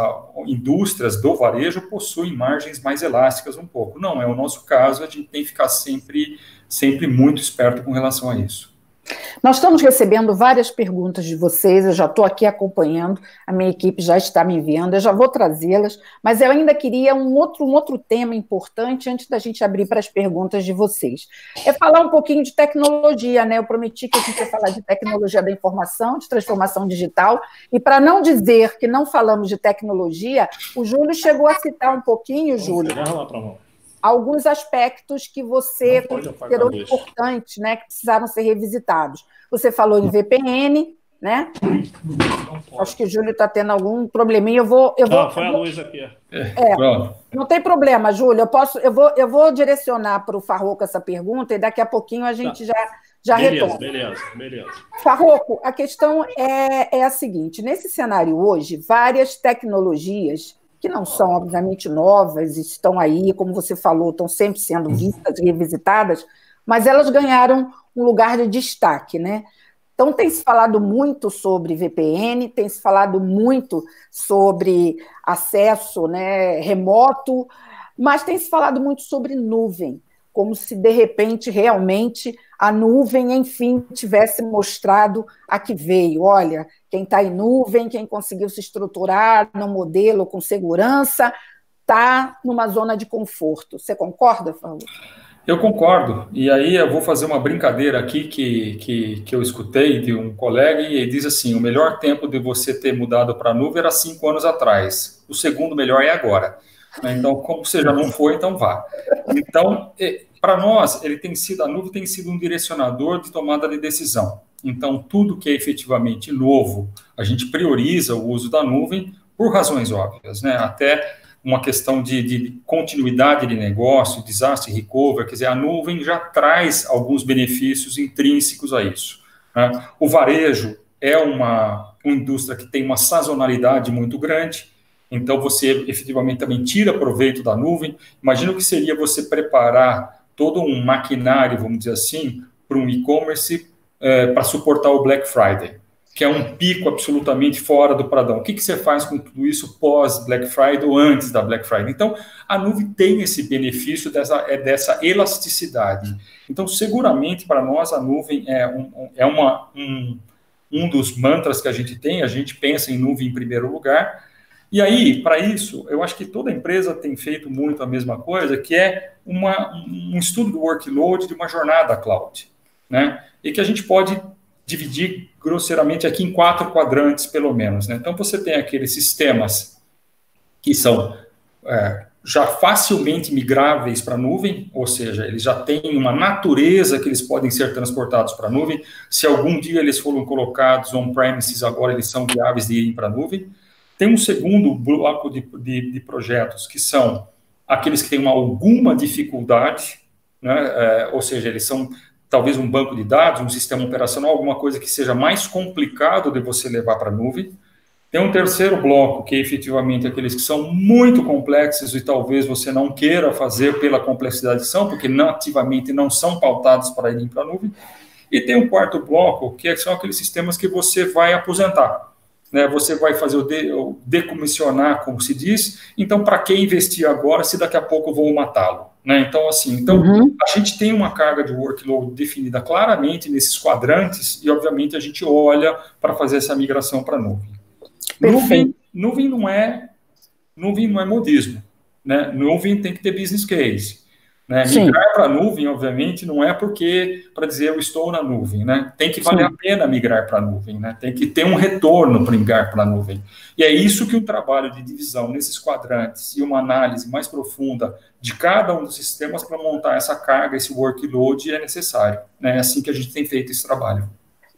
indústrias do varejo possuem margens mais elásticas um pouco. Não é o nosso caso, a gente tem que ficar sempre muito esperto com relação a isso. Nós estamos recebendo várias perguntas de vocês, eu já estou aqui acompanhando, a minha equipe já está me enviando, eu já vou trazê-las, mas eu ainda queria um outro tema importante antes da gente abrir para as perguntas de vocês. É falar um pouquinho de tecnologia, né? Eu prometi que a gente ia falar de tecnologia da informação, de transformação digital, e para não dizer que não falamos de tecnologia, o Júlio chegou a citar um pouquinho, Júlio, alguns aspectos que você considerou importantes, né, que precisaram ser revisitados. Você falou em VPN, né? Acho que o Júlio está tendo algum probleminha. Foi a luz aqui. Não tem problema, Júlio. Eu vou direcionar para o Farroco essa pergunta e daqui a pouquinho a gente já retorna. Beleza. Farroco, a questão é a seguinte: nesse cenário hoje, várias tecnologias que não são, obviamente, novas, estão aí, como você falou, estão sempre sendo vistas e revisitadas, mas elas ganharam um lugar de destaque, né? Então, tem se falado muito sobre VPN, tem se falado muito sobre acesso, né, remoto, mas tem se falado muito sobre nuvem, como se, de repente, realmente a nuvem, enfim, tivesse mostrado a que veio. Olha, quem está em nuvem, quem conseguiu se estruturar no modelo com segurança, está numa zona de conforto. Você concorda, Farroco? Eu concordo. E aí eu vou fazer uma brincadeira aqui que eu escutei de um colega e ele diz assim, o melhor tempo de você ter mudado para a nuvem era 5 anos atrás. O segundo melhor é agora. Então, como você já não foi, então vá. Então, para nós, a nuvem tem sido um direcionador de tomada de decisão. Então, tudo que é efetivamente novo, a gente prioriza o uso da nuvem por razões óbvias, né? Até uma questão de continuidade de negócio, disaster recovery, quer dizer, a nuvem já traz alguns benefícios intrínsecos a isso, né? O varejo é uma indústria que tem uma sazonalidade muito grande, então você efetivamente também tira proveito da nuvem. Imagina o que seria você preparar todo um maquinário, vamos dizer assim, para um e-commerce para suportar o Black Friday, que é um pico absolutamente fora do padrão. O que você faz com tudo isso pós-Black Friday ou antes da Black Friday? Então, a nuvem tem esse benefício dessa elasticidade. Então, seguramente, para nós, a nuvem é um dos mantras que a gente pensa em nuvem em primeiro lugar. E aí, para isso, eu acho que toda empresa tem feito muito a mesma coisa, que é um estudo do workload de uma jornada cloud, né? E que a gente pode dividir grosseiramente aqui em 4 quadrantes, pelo menos, né? Então, você tem aqueles sistemas que são já facilmente migráveis para a nuvem, ou seja, eles já têm uma natureza que eles podem ser transportados para a nuvem. Se algum dia eles foram colocados on-premises, agora eles são viáveis de irem para a nuvem. Tem um segundo bloco de projetos, que são aqueles que têm alguma dificuldade, né? Ou seja, eles são talvez um banco de dados, um sistema operacional, alguma coisa que seja mais complicado de você levar para a nuvem. Tem um terceiro bloco, que é efetivamente aqueles que são muito complexos e talvez você não queira fazer pela complexidade que são, porque nativamente não são pautados para irem para a nuvem. E tem um quarto bloco, que são aqueles sistemas que você vai aposentar, né? Você vai fazer o decomissionar, como se diz. Então, para que investir agora, se daqui a pouco eu vou matá-lo? Né? Então, assim, a gente tem uma carga de workload definida claramente nesses quadrantes e, obviamente, a gente olha para fazer essa migração para a nuvem. Nuvem não é modismo, né? Nuvem tem que ter business case, né? Migrar para a nuvem, obviamente, não é para dizer eu estou na nuvem, né? Tem que valer a pena migrar para a nuvem, né? Tem que ter um retorno para migrar para a nuvem. E é isso que o trabalho de divisão nesses quadrantes e uma análise mais profunda de cada um dos sistemas para montar essa carga, esse workload é necessário, né? É assim que a gente tem feito esse trabalho.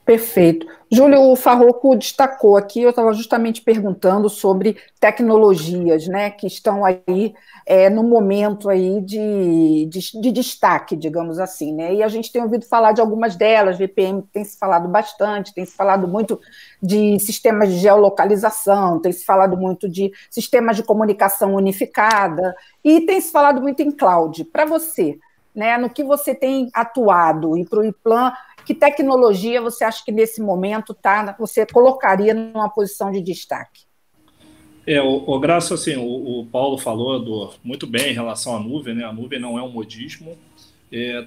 Perfeito. Júlio, o Farroco destacou aqui, eu estava justamente perguntando sobre tecnologias, né, que estão aí no momento aí de destaque, digamos assim, né, e a gente tem ouvido falar de algumas delas, VPN tem se falado bastante, tem se falado muito de sistemas de geolocalização, tem se falado muito de sistemas de comunicação unificada, e tem se falado muito em cloud. Para você, né, no que você tem atuado e para o IPLAN, que tecnologia você acha que nesse momento você colocaria numa posição de destaque? Graça, assim, o Paulo falou muito bem em relação à nuvem, né? A nuvem não é um modismo.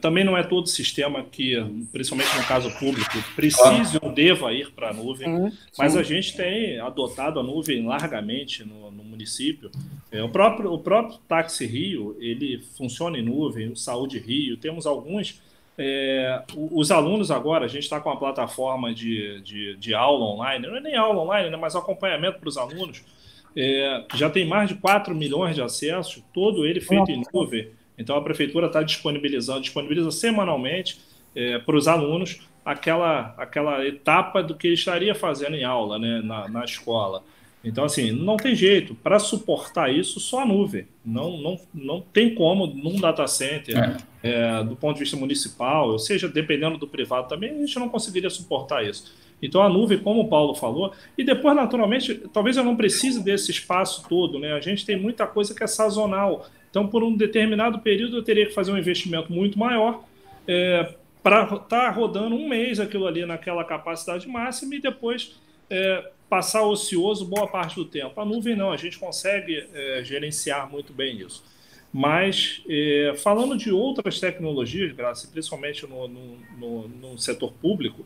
Também não é todo sistema que, principalmente no caso público, precise ou deva ir para a nuvem, mas a gente tem adotado a nuvem largamente no município. O próprio Táxi Rio, ele funciona em nuvem, o Saúde Rio, temos alguns. Os alunos agora, a gente está com uma plataforma de aula online, não é nem aula online, né, mas acompanhamento para os alunos, já tem mais de 4 milhões de acessos, todo ele feito em nuvem. Então a prefeitura está disponibiliza semanalmente para os alunos aquela etapa do que ele estaria fazendo em aula, né, na escola. Então, assim, não tem jeito. Para suportar isso, só a nuvem. Não tem como, num data center, do ponto de vista municipal, ou seja, dependendo do privado também, a gente não conseguiria suportar isso. Então, a nuvem, como o Paulo falou, e depois, naturalmente, talvez eu não precise desse espaço todo, né? A gente tem muita coisa que é sazonal. Então, por um determinado período, eu teria que fazer um investimento muito maior para estar rodando um mês aquilo ali naquela capacidade máxima e depois passar ocioso boa parte do tempo. A nuvem não, a gente consegue gerenciar muito bem isso. Mas, falando de outras tecnologias, Graça, principalmente no setor público,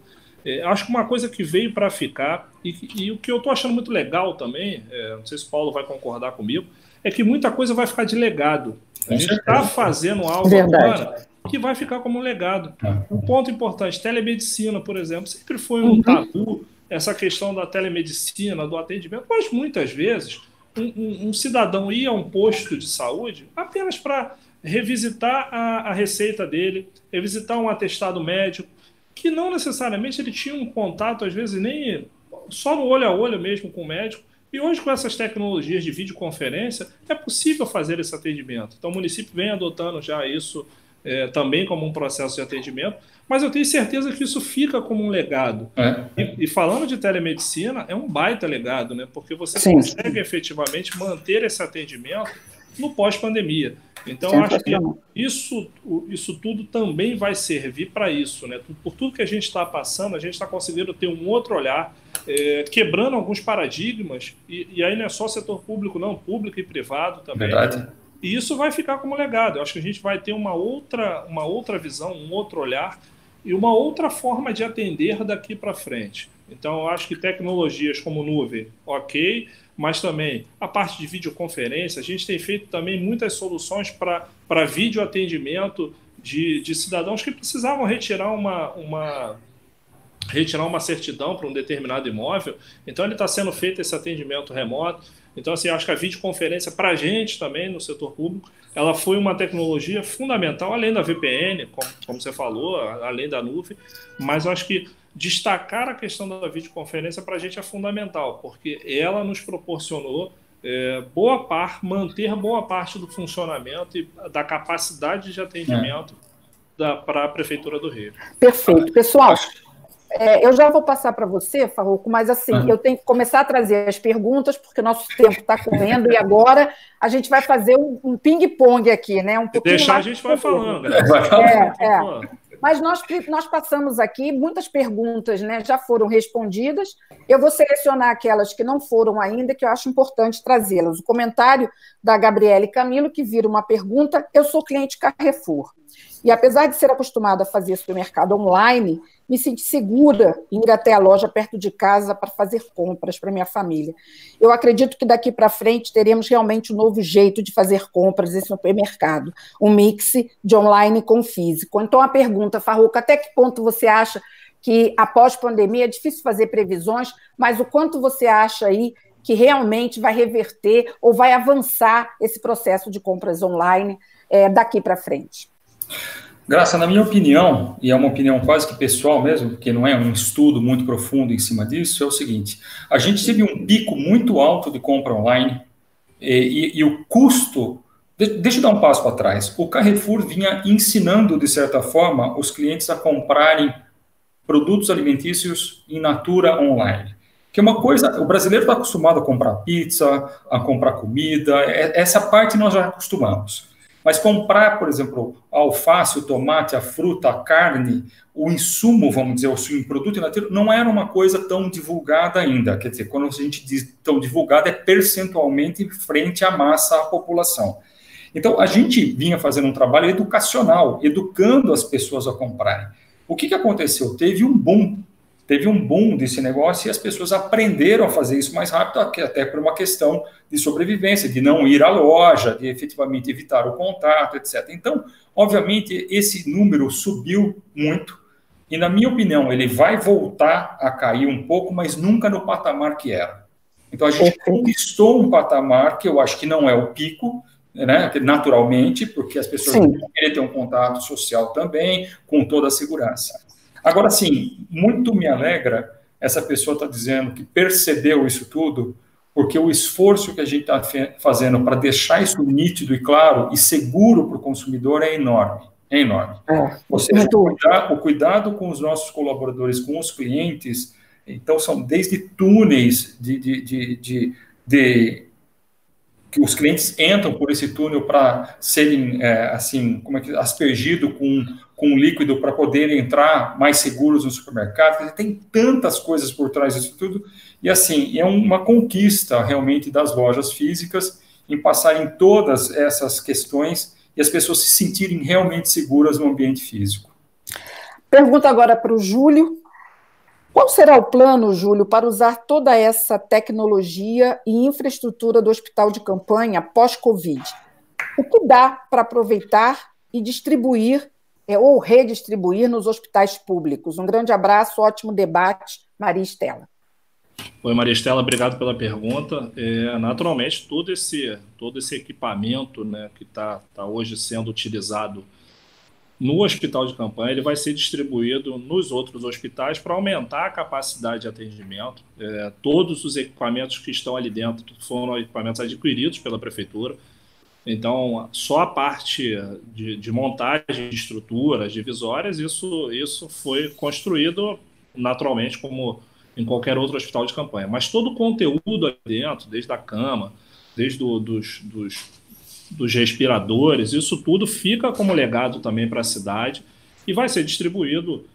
acho que uma coisa que veio para ficar, e o que eu estou achando muito legal também, não sei se o Paulo vai concordar comigo, é que muita coisa vai ficar de legado. A gente está fazendo algo agora que vai ficar como um legado. Um ponto importante, telemedicina, por exemplo, sempre foi um tabu, essa questão da telemedicina, do atendimento, mas muitas vezes um cidadão ia a um posto de saúde apenas para revisitar a receita dele, revisitar um atestado médico, que não necessariamente ele tinha um contato, às vezes nem só no olho a olho mesmo com o médico. E hoje, com essas tecnologias de videoconferência, é possível fazer esse atendimento. Então, o município vem adotando já isso também como um processo de atendimento, mas eu tenho certeza que isso fica como um legado. E falando de telemedicina, é um baita legado, né? Porque você consegue efetivamente manter esse atendimento no pós-pandemia. Então, acho que isso tudo também vai servir para isso, né? Por tudo que a gente está passando, a gente está conseguindo ter um outro olhar, quebrando alguns paradigmas, e aí não é só setor público, não, público e privado também. Verdade. E isso vai ficar como legado. Eu acho que a gente vai ter uma outra visão, um outro olhar e uma outra forma de atender daqui para frente. Então, eu acho que tecnologias como nuvem, ok, mas também a parte de videoconferência, a gente tem feito também muitas soluções para videoatendimento de cidadãos que precisavam retirar uma certidão para um determinado imóvel. Então, ele está sendo feito esse atendimento remoto. Então, assim, acho que a videoconferência, para a gente também, no setor público, ela foi uma tecnologia fundamental, além da VPN, como você falou, além da nuvem, mas eu acho que destacar a questão da videoconferência para a gente é fundamental, porque ela nos proporcionou manter boa parte do funcionamento e da capacidade de atendimento para a Prefeitura do Rio. Perfeito. Pessoal, eu já vou passar para você, Farroco, mas assim, eu tenho que começar a trazer as perguntas, porque o nosso tempo está correndo, e agora a gente vai fazer um ping-pong aqui, né? Deixar a gente vai falando, Mas nós passamos aqui, muitas perguntas, né, já foram respondidas. Eu vou selecionar aquelas que não foram ainda, que eu acho importante trazê-las. O comentário da Gabriele Camilo, que vira uma pergunta: eu sou cliente Carrefour, e apesar de ser acostumada a fazer supermercado online, me senti segura em ir até a loja perto de casa para fazer compras para minha família. Eu acredito que daqui para frente teremos realmente um novo jeito de fazer compras em supermercado, um mix de online com físico. Então, a pergunta, Farroco, até que ponto você acha que, após pandemia, é difícil fazer previsões, mas o quanto você acha aí que realmente vai reverter ou vai avançar esse processo de compras online daqui para frente? Graça, na minha opinião, e é uma opinião quase que pessoal mesmo, porque não é um estudo muito profundo em cima disso, é o seguinte: a gente teve um pico muito alto de compra online e o custo... Deixa eu dar um passo para trás. O Carrefour vinha ensinando, de certa forma, os clientes a comprarem produtos alimentícios in natura online. Que é uma coisa... O brasileiro está acostumado a comprar pizza, a comprar comida, essa parte nós já acostumamos. Mas comprar, por exemplo, a alface, o tomate, a fruta, a carne, o insumo, vamos dizer, o produto in natura, não era uma coisa tão divulgada ainda. Quer dizer, quando a gente diz tão divulgada, é percentualmente frente à massa, à população. Então, a gente vinha fazendo um trabalho educacional, educando as pessoas a comprarem. O que aconteceu? Teve um boom desse negócio e as pessoas aprenderam a fazer isso mais rápido, até por uma questão de sobrevivência, de não ir à loja, de efetivamente evitar o contato, etc. Então, obviamente, esse número subiu muito e, na minha opinião, ele vai voltar a cair um pouco, mas nunca no patamar que era. Então, a gente conquistou um patamar que eu acho que não é o pico, né, naturalmente, porque as pessoas vão querer ter um contato social também, com toda a segurança. Agora, sim, muito me alegra essa pessoa estar dizendo que percebeu isso tudo, porque o esforço que a gente está fazendo para deixar isso nítido e claro e seguro para o consumidor é enorme. É enorme. Ou seja, o cuidado com os nossos colaboradores, com os clientes, então são desde túneis que os clientes entram por esse túnel para serem, aspergidos com líquido para poderem entrar mais seguros no supermercado. Tem tantas coisas por trás disso tudo. E, assim, é uma conquista, realmente, das lojas físicas em passarem todas essas questões e as pessoas se sentirem realmente seguras no ambiente físico. Pergunta agora para o Júlio. Qual será o plano, Júlio, para usar toda essa tecnologia e infraestrutura do hospital de campanha pós-Covid? O que dá para aproveitar e distribuir ou redistribuir nos hospitais públicos? Um grande abraço, ótimo debate, Maria Estela. Oi, Maria Estela, obrigado pela pergunta. Naturalmente, todo esse equipamento, né, que está hoje sendo utilizado no hospital de campanha, ele vai ser distribuído nos outros hospitais para aumentar a capacidade de atendimento. Todos os equipamentos que estão ali dentro foram equipamentos adquiridos pela Prefeitura. Então, só a parte de montagem de estruturas divisórias, isso foi construído naturalmente, como em qualquer outro hospital de campanha. Mas todo o conteúdo ali dentro, desde a cama, desde dos respiradores, isso tudo fica como legado também para a cidade e vai ser distribuído,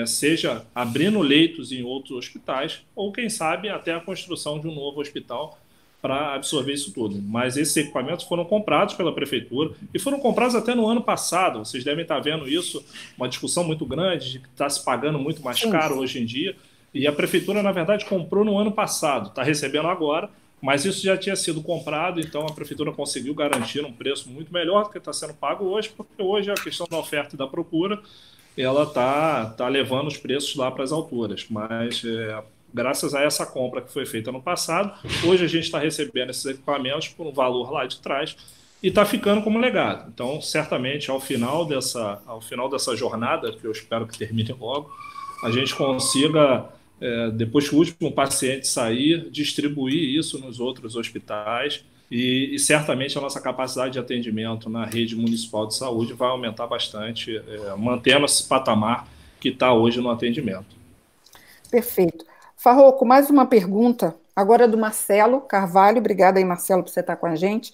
seja abrindo leitos em outros hospitais, ou quem sabe até a construção de um novo hospital para absorver isso tudo. Mas esses equipamentos foram comprados pela prefeitura e foram comprados até no ano passado. Vocês devem estar vendo isso, uma discussão muito grande, de que está se pagando muito mais caro hoje em dia. E a prefeitura, na verdade, comprou no ano passado, está recebendo agora, mas isso já tinha sido comprado, então a prefeitura conseguiu garantir um preço muito melhor do que está sendo pago hoje, porque hoje a questão da oferta e da procura, ela está levando os preços lá para as alturas. Mas graças a essa compra que foi feita no passado, hoje a gente está recebendo esses equipamentos por um valor lá de trás e está ficando como legado. Então, certamente, ao final dessa jornada, que eu espero que termine logo, a gente consiga, depois que o último paciente sair, distribuir isso nos outros hospitais e certamente a nossa capacidade de atendimento na rede municipal de saúde vai aumentar bastante, mantendo esse patamar que está hoje no atendimento. Perfeito. Farroco, mais uma pergunta, agora do Marcelo Carvalho. Obrigada aí, Marcelo, por você estar com a gente.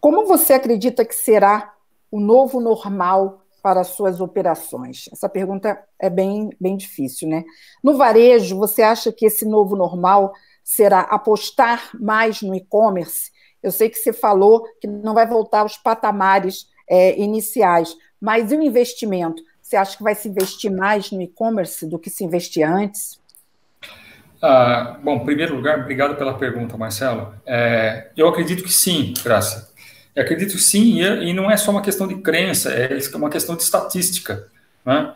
Como você acredita que será o novo normal para as suas operações? Essa pergunta é bem difícil, né? No varejo, você acha que esse novo normal será apostar mais no e-commerce? Eu sei que você falou que não vai voltar aos patamares iniciais, mas e o investimento? Você acha que vai se investir mais no e-commerce do que se investia antes? Bom, em primeiro lugar, obrigado pela pergunta, Marcelo. Eu acredito que sim, Graça. Eu acredito que sim, e não é só uma questão de crença, é uma questão de estatística, né?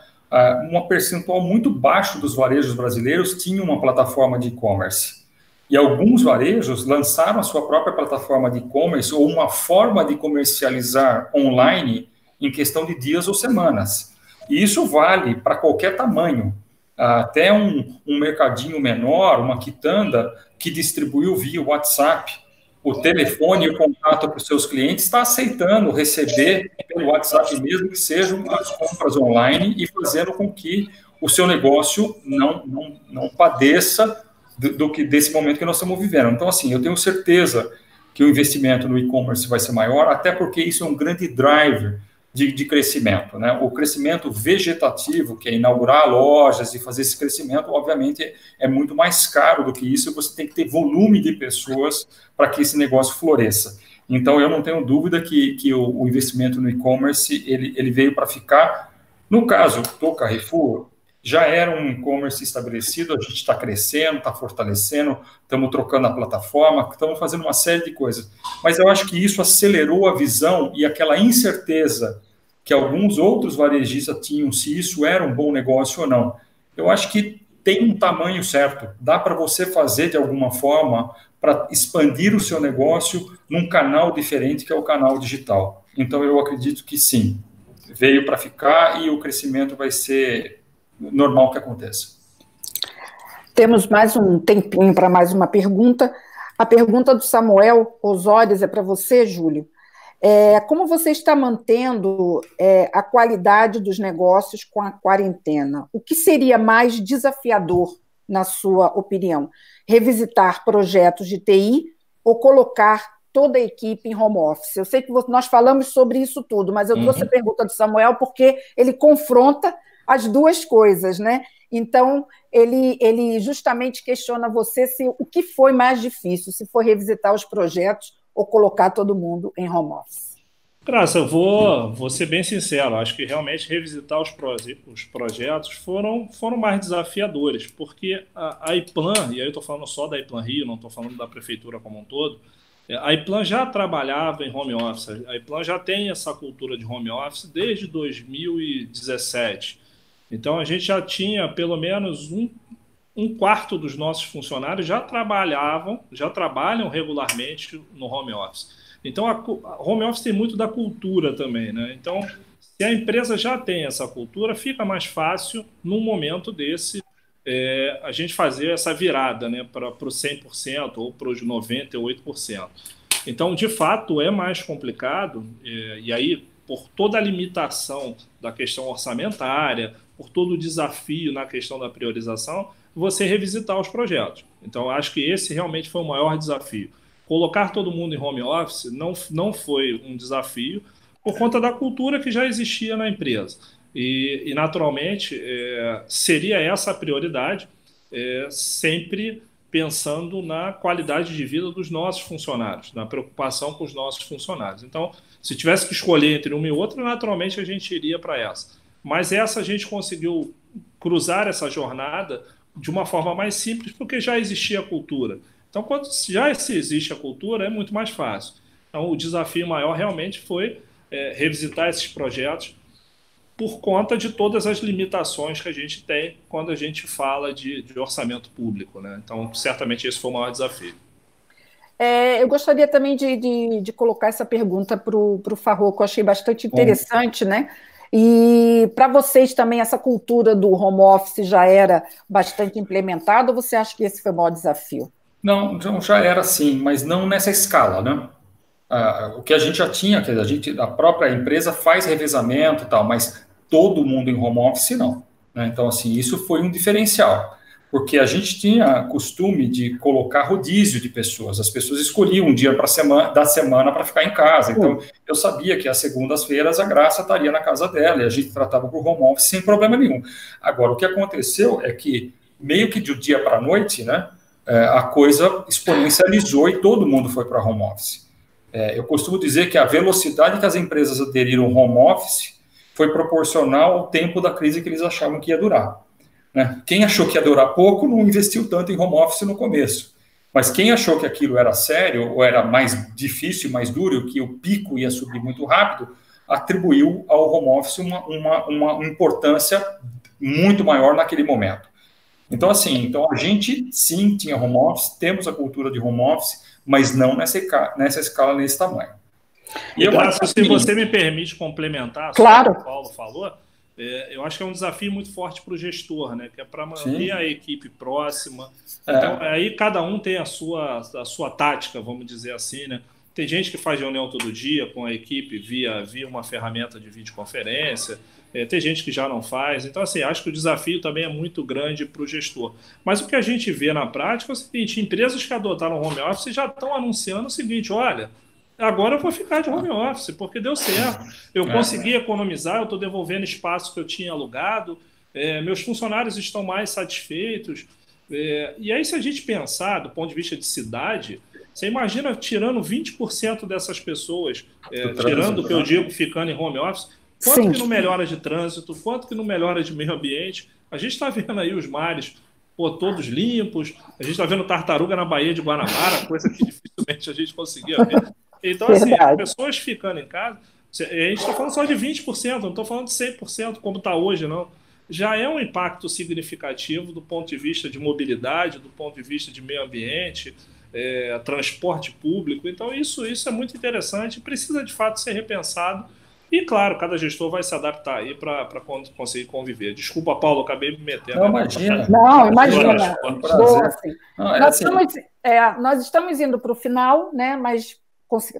Um percentual muito baixo dos varejos brasileiros tinha uma plataforma de e-commerce. E alguns varejos lançaram a sua própria plataforma de e-commerce ou uma forma de comercializar online em questão de dias ou semanas. E isso vale para qualquer tamanho. Até um mercadinho menor, uma quitanda, que distribuiu via WhatsApp o telefone e o contato para os seus clientes, está aceitando receber pelo WhatsApp mesmo que sejam as compras online e fazendo com que o seu negócio não padeça desse momento que nós estamos vivendo. Então, assim, eu tenho certeza que o investimento no e-commerce vai ser maior, até porque isso é um grande driver de crescimento, né? O crescimento vegetativo, que é inaugurar lojas e fazer esse crescimento, obviamente é muito mais caro do que isso, e você tem que ter volume de pessoas para que esse negócio floresça. Então, eu não tenho dúvida que o investimento no e-commerce, ele veio para ficar. No caso do Carrefour, já era um e-commerce estabelecido, a gente está crescendo, está fortalecendo, estamos trocando a plataforma, estamos fazendo uma série de coisas. Mas eu acho que isso acelerou a visão e aquela incerteza que alguns outros varejistas tinham se isso era um bom negócio ou não. Eu acho que tem um tamanho certo, dá para você fazer de alguma forma para expandir o seu negócio num canal diferente que é o canal digital. Então eu acredito que sim, veio para ficar e o crescimento vai ser normal que aconteça. Temos mais um tempinho para mais uma pergunta. A pergunta do Samuel Osório é para você, Júlio. Como você está mantendo a qualidade dos negócios com a quarentena? O que seria mais desafiador, na sua opinião? Revisitar projetos de TI ou colocar toda a equipe em home office? Eu sei que nós falamos sobre isso tudo, mas eu trouxe a pergunta do Samuel porque ele confronta as duas coisas, né? Então, ele justamente questiona você o que foi mais difícil, se foi revisitar os projetos ou colocar todo mundo em home office. Graça, eu vou ser bem sincero, acho que realmente revisitar os projetos foram mais desafiadores, porque a IPLAN, e aí eu estou falando só da IPLAN Rio, não estou falando da prefeitura como um todo, a IPLAN já trabalhava em home office, a IPLAN já tem essa cultura de home office desde 2017. Então, a gente já tinha pelo menos um quarto dos nossos funcionários já trabalham regularmente no home office. Então, a home office tem muito da cultura também, né? Então, se a empresa já tem essa cultura, fica mais fácil, num momento desse, a gente fazer essa virada, né, para o 100% ou para os 98%. Então, de fato, é mais complicado, e aí, por toda a limitação da questão orçamentária, por todo o desafio na questão da priorização, você revisitar os projetos. Então, acho que esse realmente foi o maior desafio. Colocar todo mundo em home office não foi um desafio por conta da cultura que já existia na empresa. E naturalmente, seria essa a prioridade, sempre pensando na qualidade de vida dos nossos funcionários, na preocupação com os nossos funcionários. Então, se tivesse que escolher entre uma e outra, naturalmente a gente iria para essa. Mas essa a gente conseguiu cruzar essa jornada de uma forma mais simples, porque já existia a cultura. Então, quando já existe a cultura, é muito mais fácil. Então, o desafio maior realmente foi revisitar esses projetos por conta de todas as limitações que a gente tem quando a gente fala de orçamento público, né? Então, certamente esse foi o maior desafio. Eu gostaria também de colocar essa pergunta para o Farroco, eu achei bastante interessante, né? E para vocês também essa cultura do home office já era bastante implementada, ou você acha que esse foi o maior desafio? Não, já era sim, mas não nessa escala, né? O que a gente já tinha, que a própria empresa faz revezamento e tal, mas todo mundo em home office não, né? Então, assim, isso foi um diferencial, porque a gente tinha costume de colocar rodízio de pessoas, as pessoas escolhiam um dia da semana para ficar em casa, então eu sabia que às segundas-feiras a Graça estaria na casa dela, e a gente tratava por home office sem problema nenhum. Agora, o que aconteceu é que, meio que de um dia para a noite, né, a coisa exponencializou e todo mundo foi para home office. Eu costumo dizer que a velocidade que as empresas aderiram ao home office foi proporcional ao tempo da crise que eles achavam que ia durar, né? Quem achou que ia durar pouco não investiu tanto em home office no começo, mas quem achou que aquilo era sério ou era mais difícil, mais duro, que o pico ia subir muito rápido, atribuiu ao home office uma importância muito maior naquele momento. Então, assim, a gente sim tinha home office, temos a cultura de home office, mas não nessa escala, nesse tamanho. E se você me permite complementar, claro, o que o Paulo falou, eu acho que é um desafio muito forte para o gestor, né? Que é para manter a equipe próxima. Então, aí cada um tem a sua tática, vamos dizer assim, né? Tem gente que faz reunião todo dia com a equipe via uma ferramenta de videoconferência, tem gente que já não faz. Então, assim, acho que o desafio também é muito grande para o gestor. Mas o que a gente vê na prática é o seguinte: empresas que adotaram home office já estão anunciando o seguinte: olha, agora eu vou ficar de home office, porque deu certo. Eu consegui economizar, eu estou devolvendo espaço que eu tinha alugado, meus funcionários estão mais satisfeitos. E aí, se a gente pensar do ponto de vista de cidade, você imagina tirando 20% dessas pessoas, tirando o que eu digo, ficando em home office, quanto que não melhora de trânsito, quanto que não melhora de meio ambiente. A gente está vendo aí os mares todos limpos, a gente está vendo tartaruga na Baía de Guanabara, coisa que dificilmente a gente conseguia ver. Então, assim, as pessoas ficando em casa, a gente está falando só de 20%, não estou falando de 100%, como está hoje, não. Já é um impacto significativo do ponto de vista de mobilidade, do ponto de vista de meio ambiente, transporte público. Então, isso é muito interessante, precisa de fato ser repensado. E, claro, cada gestor vai se adaptar aí para conseguir conviver. Desculpa, Paulo, acabei me metendo. Não, imagina. Não, imagina. Boa, assim. Nós estamos indo para o final, né, mas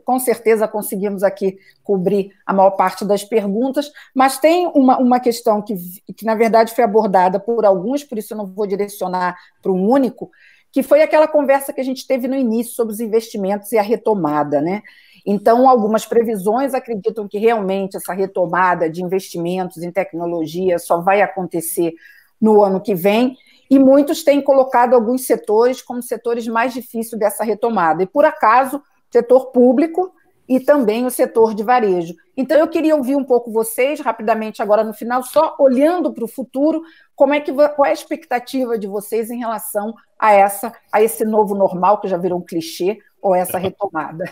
com certeza conseguimos aqui cobrir a maior parte das perguntas, mas tem uma questão que, na verdade, foi abordada por alguns, por isso eu não vou direcionar para um único, que foi aquela conversa que a gente teve no início sobre os investimentos e a retomada, né? Então, algumas previsões acreditam que realmente essa retomada de investimentos em tecnologia só vai acontecer no ano que vem, e muitos têm colocado alguns setores como setores mais difíceis dessa retomada. E, por acaso, setor público e também o setor de varejo. Então, eu queria ouvir um pouco vocês, rapidamente, agora no final, só olhando para o futuro, qual é a expectativa de vocês em relação a esse novo normal, que já virou um clichê, ou essa retomada?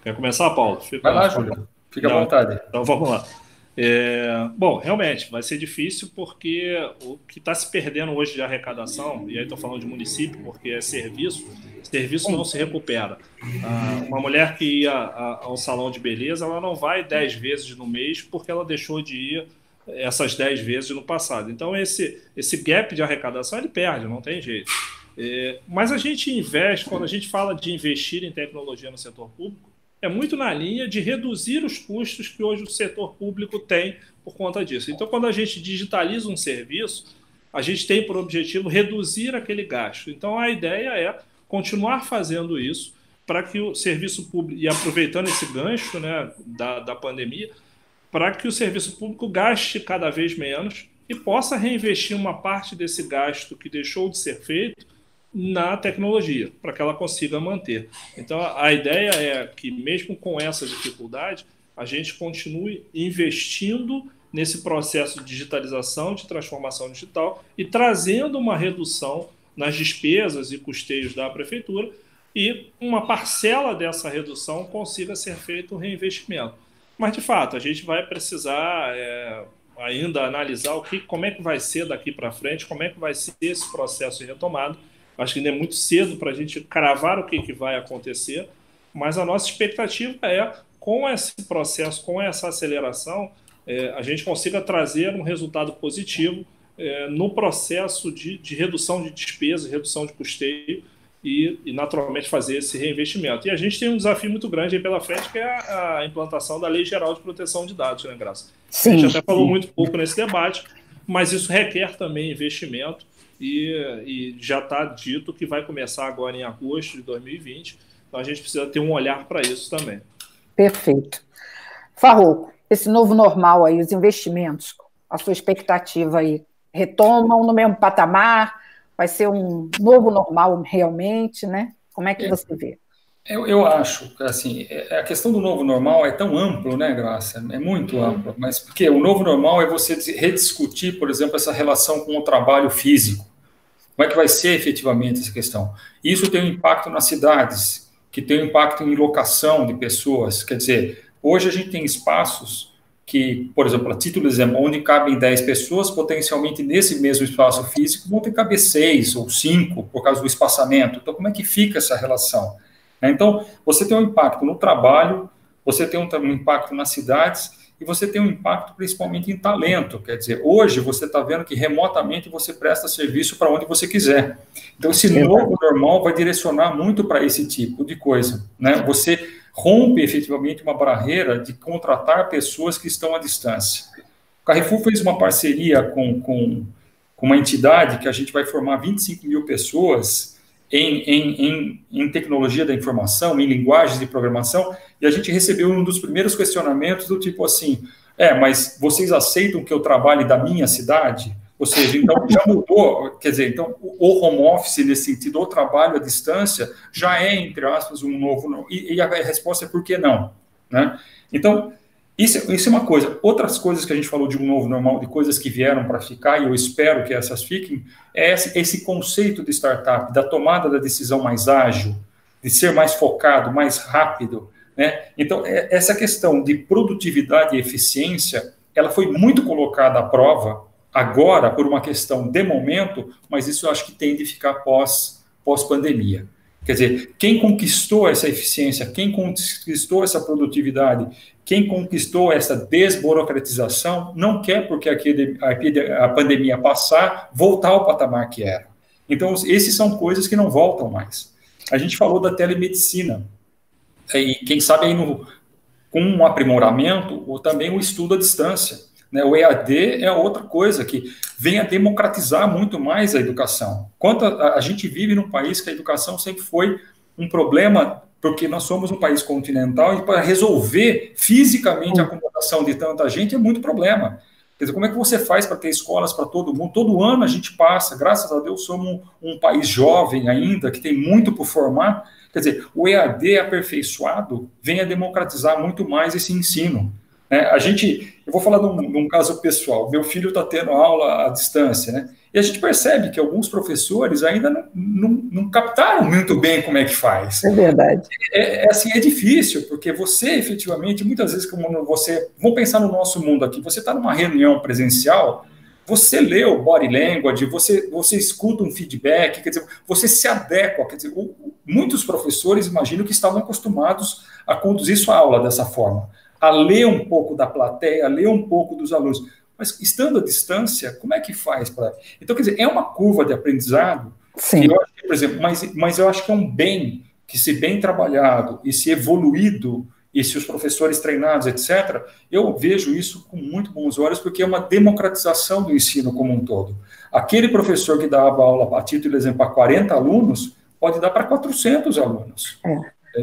Quer começar, Paulo? Vai lá, Júlio. Fica à vontade. Então, vamos lá. Bom, realmente, vai ser difícil porque o que está se perdendo hoje de arrecadação, e aí estou falando de município porque é serviço não se recupera. Uma mulher que ia ao salão de beleza, ela não vai 10 vezes no mês porque ela deixou de ir essas 10 vezes no passado. Então, esse gap de arrecadação, ele perde, não tem jeito. Mas a gente investe, quando a gente fala de investir em tecnologia no setor público, é muito na linha de reduzir os custos que hoje o setor público tem por conta disso. Então, quando a gente digitaliza um serviço, a gente tem por objetivo reduzir aquele gasto. Então, a ideia é continuar fazendo isso para que o serviço público, e aproveitando esse gancho, né, da pandemia, para que o serviço público gaste cada vez menos e possa reinvestir uma parte desse gasto que deixou de ser feito na tecnologia, para que ela consiga manter. Então, a ideia é que, mesmo com essa dificuldade, a gente continue investindo nesse processo de digitalização, de transformação digital e trazendo uma redução nas despesas e custeios da prefeitura, e uma parcela dessa redução consiga ser feito um reinvestimento. Mas, de fato, a gente vai precisar ainda analisar como é que vai ser daqui para frente, como é que vai ser esse processo de retomada. Acho que ainda é muito cedo para a gente cravar o que vai acontecer, mas a nossa expectativa é, com esse processo, com essa aceleração, a gente consiga trazer um resultado positivo no processo de redução de despesa, redução de custeio e, naturalmente, fazer esse reinvestimento. E a gente tem um desafio muito grande aí pela frente, que é a implantação da Lei Geral de Proteção de Dados, né, Graça? Sim. A gente até falou muito pouco nesse debate, mas isso requer também investimento, e já está dito que vai começar agora em agosto de 2020, então a gente precisa ter um olhar para isso também. Perfeito. Farroco, esse novo normal aí, os investimentos, a sua expectativa aí, retomam no mesmo patamar? Vai ser um novo normal realmente, né? Como é que você vê? Eu acho que, assim, a questão do novo normal é tão amplo, né, Graça? É muito amplo, mas porque o novo normal é você rediscutir, por exemplo, essa relação com o trabalho físico. Como é que vai ser efetivamente essa questão? Isso tem um impacto nas cidades, que tem um impacto em locação de pessoas. Quer dizer, hoje a gente tem espaços que, por exemplo, a título de exemplo, onde cabem 10 pessoas, potencialmente nesse mesmo espaço físico vão ter que caber 6 ou 5 por causa do espaçamento. Então, como é que fica essa relação? Então, você tem um impacto no trabalho, você tem um impacto nas cidades e você tem um impacto principalmente em talento. Quer dizer, hoje você está vendo que remotamente você presta serviço para onde você quiser. Então, esse novo normal vai direcionar muito para esse tipo de coisa, né? Você rompe efetivamente uma barreira de contratar pessoas que estão à distância. O Carrefour fez uma parceria com uma entidade que a gente vai formar 25 mil pessoas em tecnologia da informação, em linguagens de programação, e a gente recebeu um dos primeiros questionamentos do tipo assim, mas vocês aceitam que eu trabalhe da minha cidade? Ou seja, então já mudou, quer dizer, então o home office nesse sentido, o trabalho à distância, já é, entre aspas, um novo, e a resposta é por que não, né? Então, isso é uma coisa. Outras coisas que a gente falou de um novo normal, de coisas que vieram para ficar, e eu espero que essas fiquem, é esse conceito de startup, da tomada da decisão mais ágil, de ser mais focado, mais rápido, né? Então, essa questão de produtividade e eficiência, ela foi muito colocada à prova agora por uma questão de momento, mas isso eu acho que tem de ficar pós-pandemia. Quer dizer, quem conquistou essa eficiência, quem conquistou essa produtividade, quem conquistou essa desburocratização, não quer, porque a pandemia passar, voltar ao patamar que era. Então, esses são coisas que não voltam mais. A gente falou da telemedicina, e quem sabe aí com um aprimoramento, ou também o estudo à distância. Né? O EAD é outra coisa que vem a democratizar muito mais a educação. A gente vive num país que a educação sempre foi um problema, porque nós somos um país continental, e para resolver fisicamente a acomodação de tanta gente é muito problema. Quer dizer, como é que você faz para ter escolas para todo mundo? Todo ano a gente passa, graças a Deus somos um país jovem ainda, que tem muito por formar. Quer dizer, o EAD aperfeiçoado vem a democratizar muito mais esse ensino. Eu vou falar de um caso pessoal. Meu filho está tendo aula à distância, né? E a gente percebe que alguns professores ainda não captaram muito bem como é que faz. É verdade. É difícil, porque você, efetivamente, muitas vezes, vamos pensar no nosso mundo aqui, você está numa reunião presencial, você lê o body language, você escuta um feedback, quer dizer, você se adequa, quer dizer, muitos professores, imagino que estavam acostumados a conduzir sua aula dessa forma, a ler um pouco da plateia, a ler um pouco dos alunos. Mas, estando à distância, como é que faz para... Então, quer dizer, é uma curva de aprendizado Sim. Eu acho que, por exemplo, mas eu acho que é um bem que, se bem trabalhado e se evoluído, e se os professores treinados, etc., eu vejo isso com muito bons olhos, porque é uma democratização do ensino como um todo. Aquele professor que dava aula, a título de exemplo, para 40 alunos, pode dar para 400 alunos.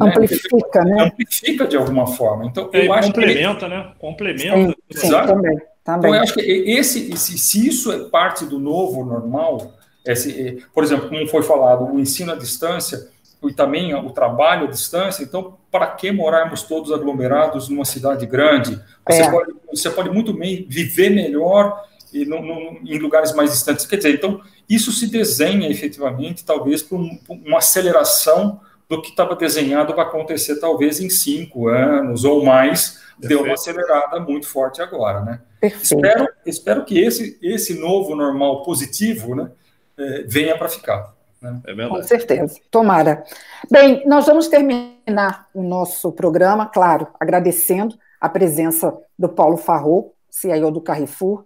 Amplifica, né? Amplifica de alguma forma. Então, eu acho complementa, né? Complementa. Sim, também. Então, eu acho que se isso é parte do novo normal, por exemplo, como foi falado, o ensino à distância e também o trabalho à distância, então, para que morarmos todos aglomerados numa cidade grande? Você pode muito bem viver melhor em lugares mais distantes. Quer dizer, então, isso se desenha efetivamente, talvez, para uma aceleração do que estava desenhado para acontecer, talvez, em 5 anos ou mais. Deu uma acelerada muito forte agora, né? Espero que esse novo normal positivo, né, venha para ficar. Né? É verdade. Com certeza, tomara. Bem, nós vamos terminar o nosso programa, claro, agradecendo a presença do Paulo Farroco, CIO do Carrefour,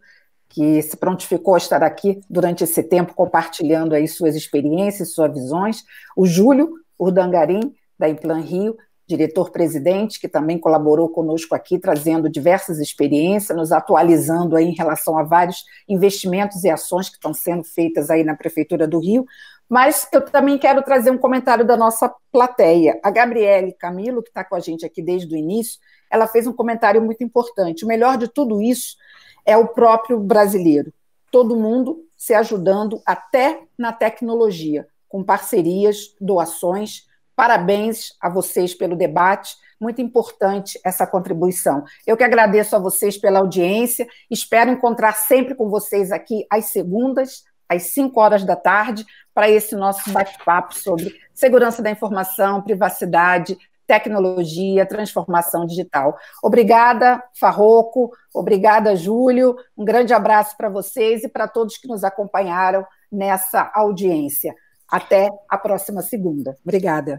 que se prontificou a estar aqui durante esse tempo, compartilhando aí suas experiências, suas visões. O Júlio Urdangarim, da Implan Rio, diretor-presidente, que também colaborou conosco aqui, trazendo diversas experiências, nos atualizando aí em relação a vários investimentos e ações que estão sendo feitas aí na Prefeitura do Rio. Mas eu também quero trazer um comentário da nossa plateia. A Gabriele Camilo, que está com a gente aqui desde o início, ela fez um comentário muito importante. O melhor de tudo isso é o próprio brasileiro. Todo mundo se ajudando até na tecnologia, com parcerias, doações. Parabéns a vocês pelo debate, muito importante essa contribuição. Eu que agradeço a vocês pela audiência, espero encontrar sempre com vocês aqui às segundas, às 5 horas da tarde, para esse nosso bate-papo sobre segurança da informação, privacidade, tecnologia, transformação digital. Obrigada, Farroco, obrigada, Júlio, um grande abraço para vocês e para todos que nos acompanharam nessa audiência. Até a próxima segunda. Obrigada.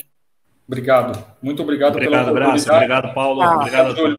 Obrigado. Muito obrigado pela oportunidade. Obrigado, Paulo. Obrigado, Júlio.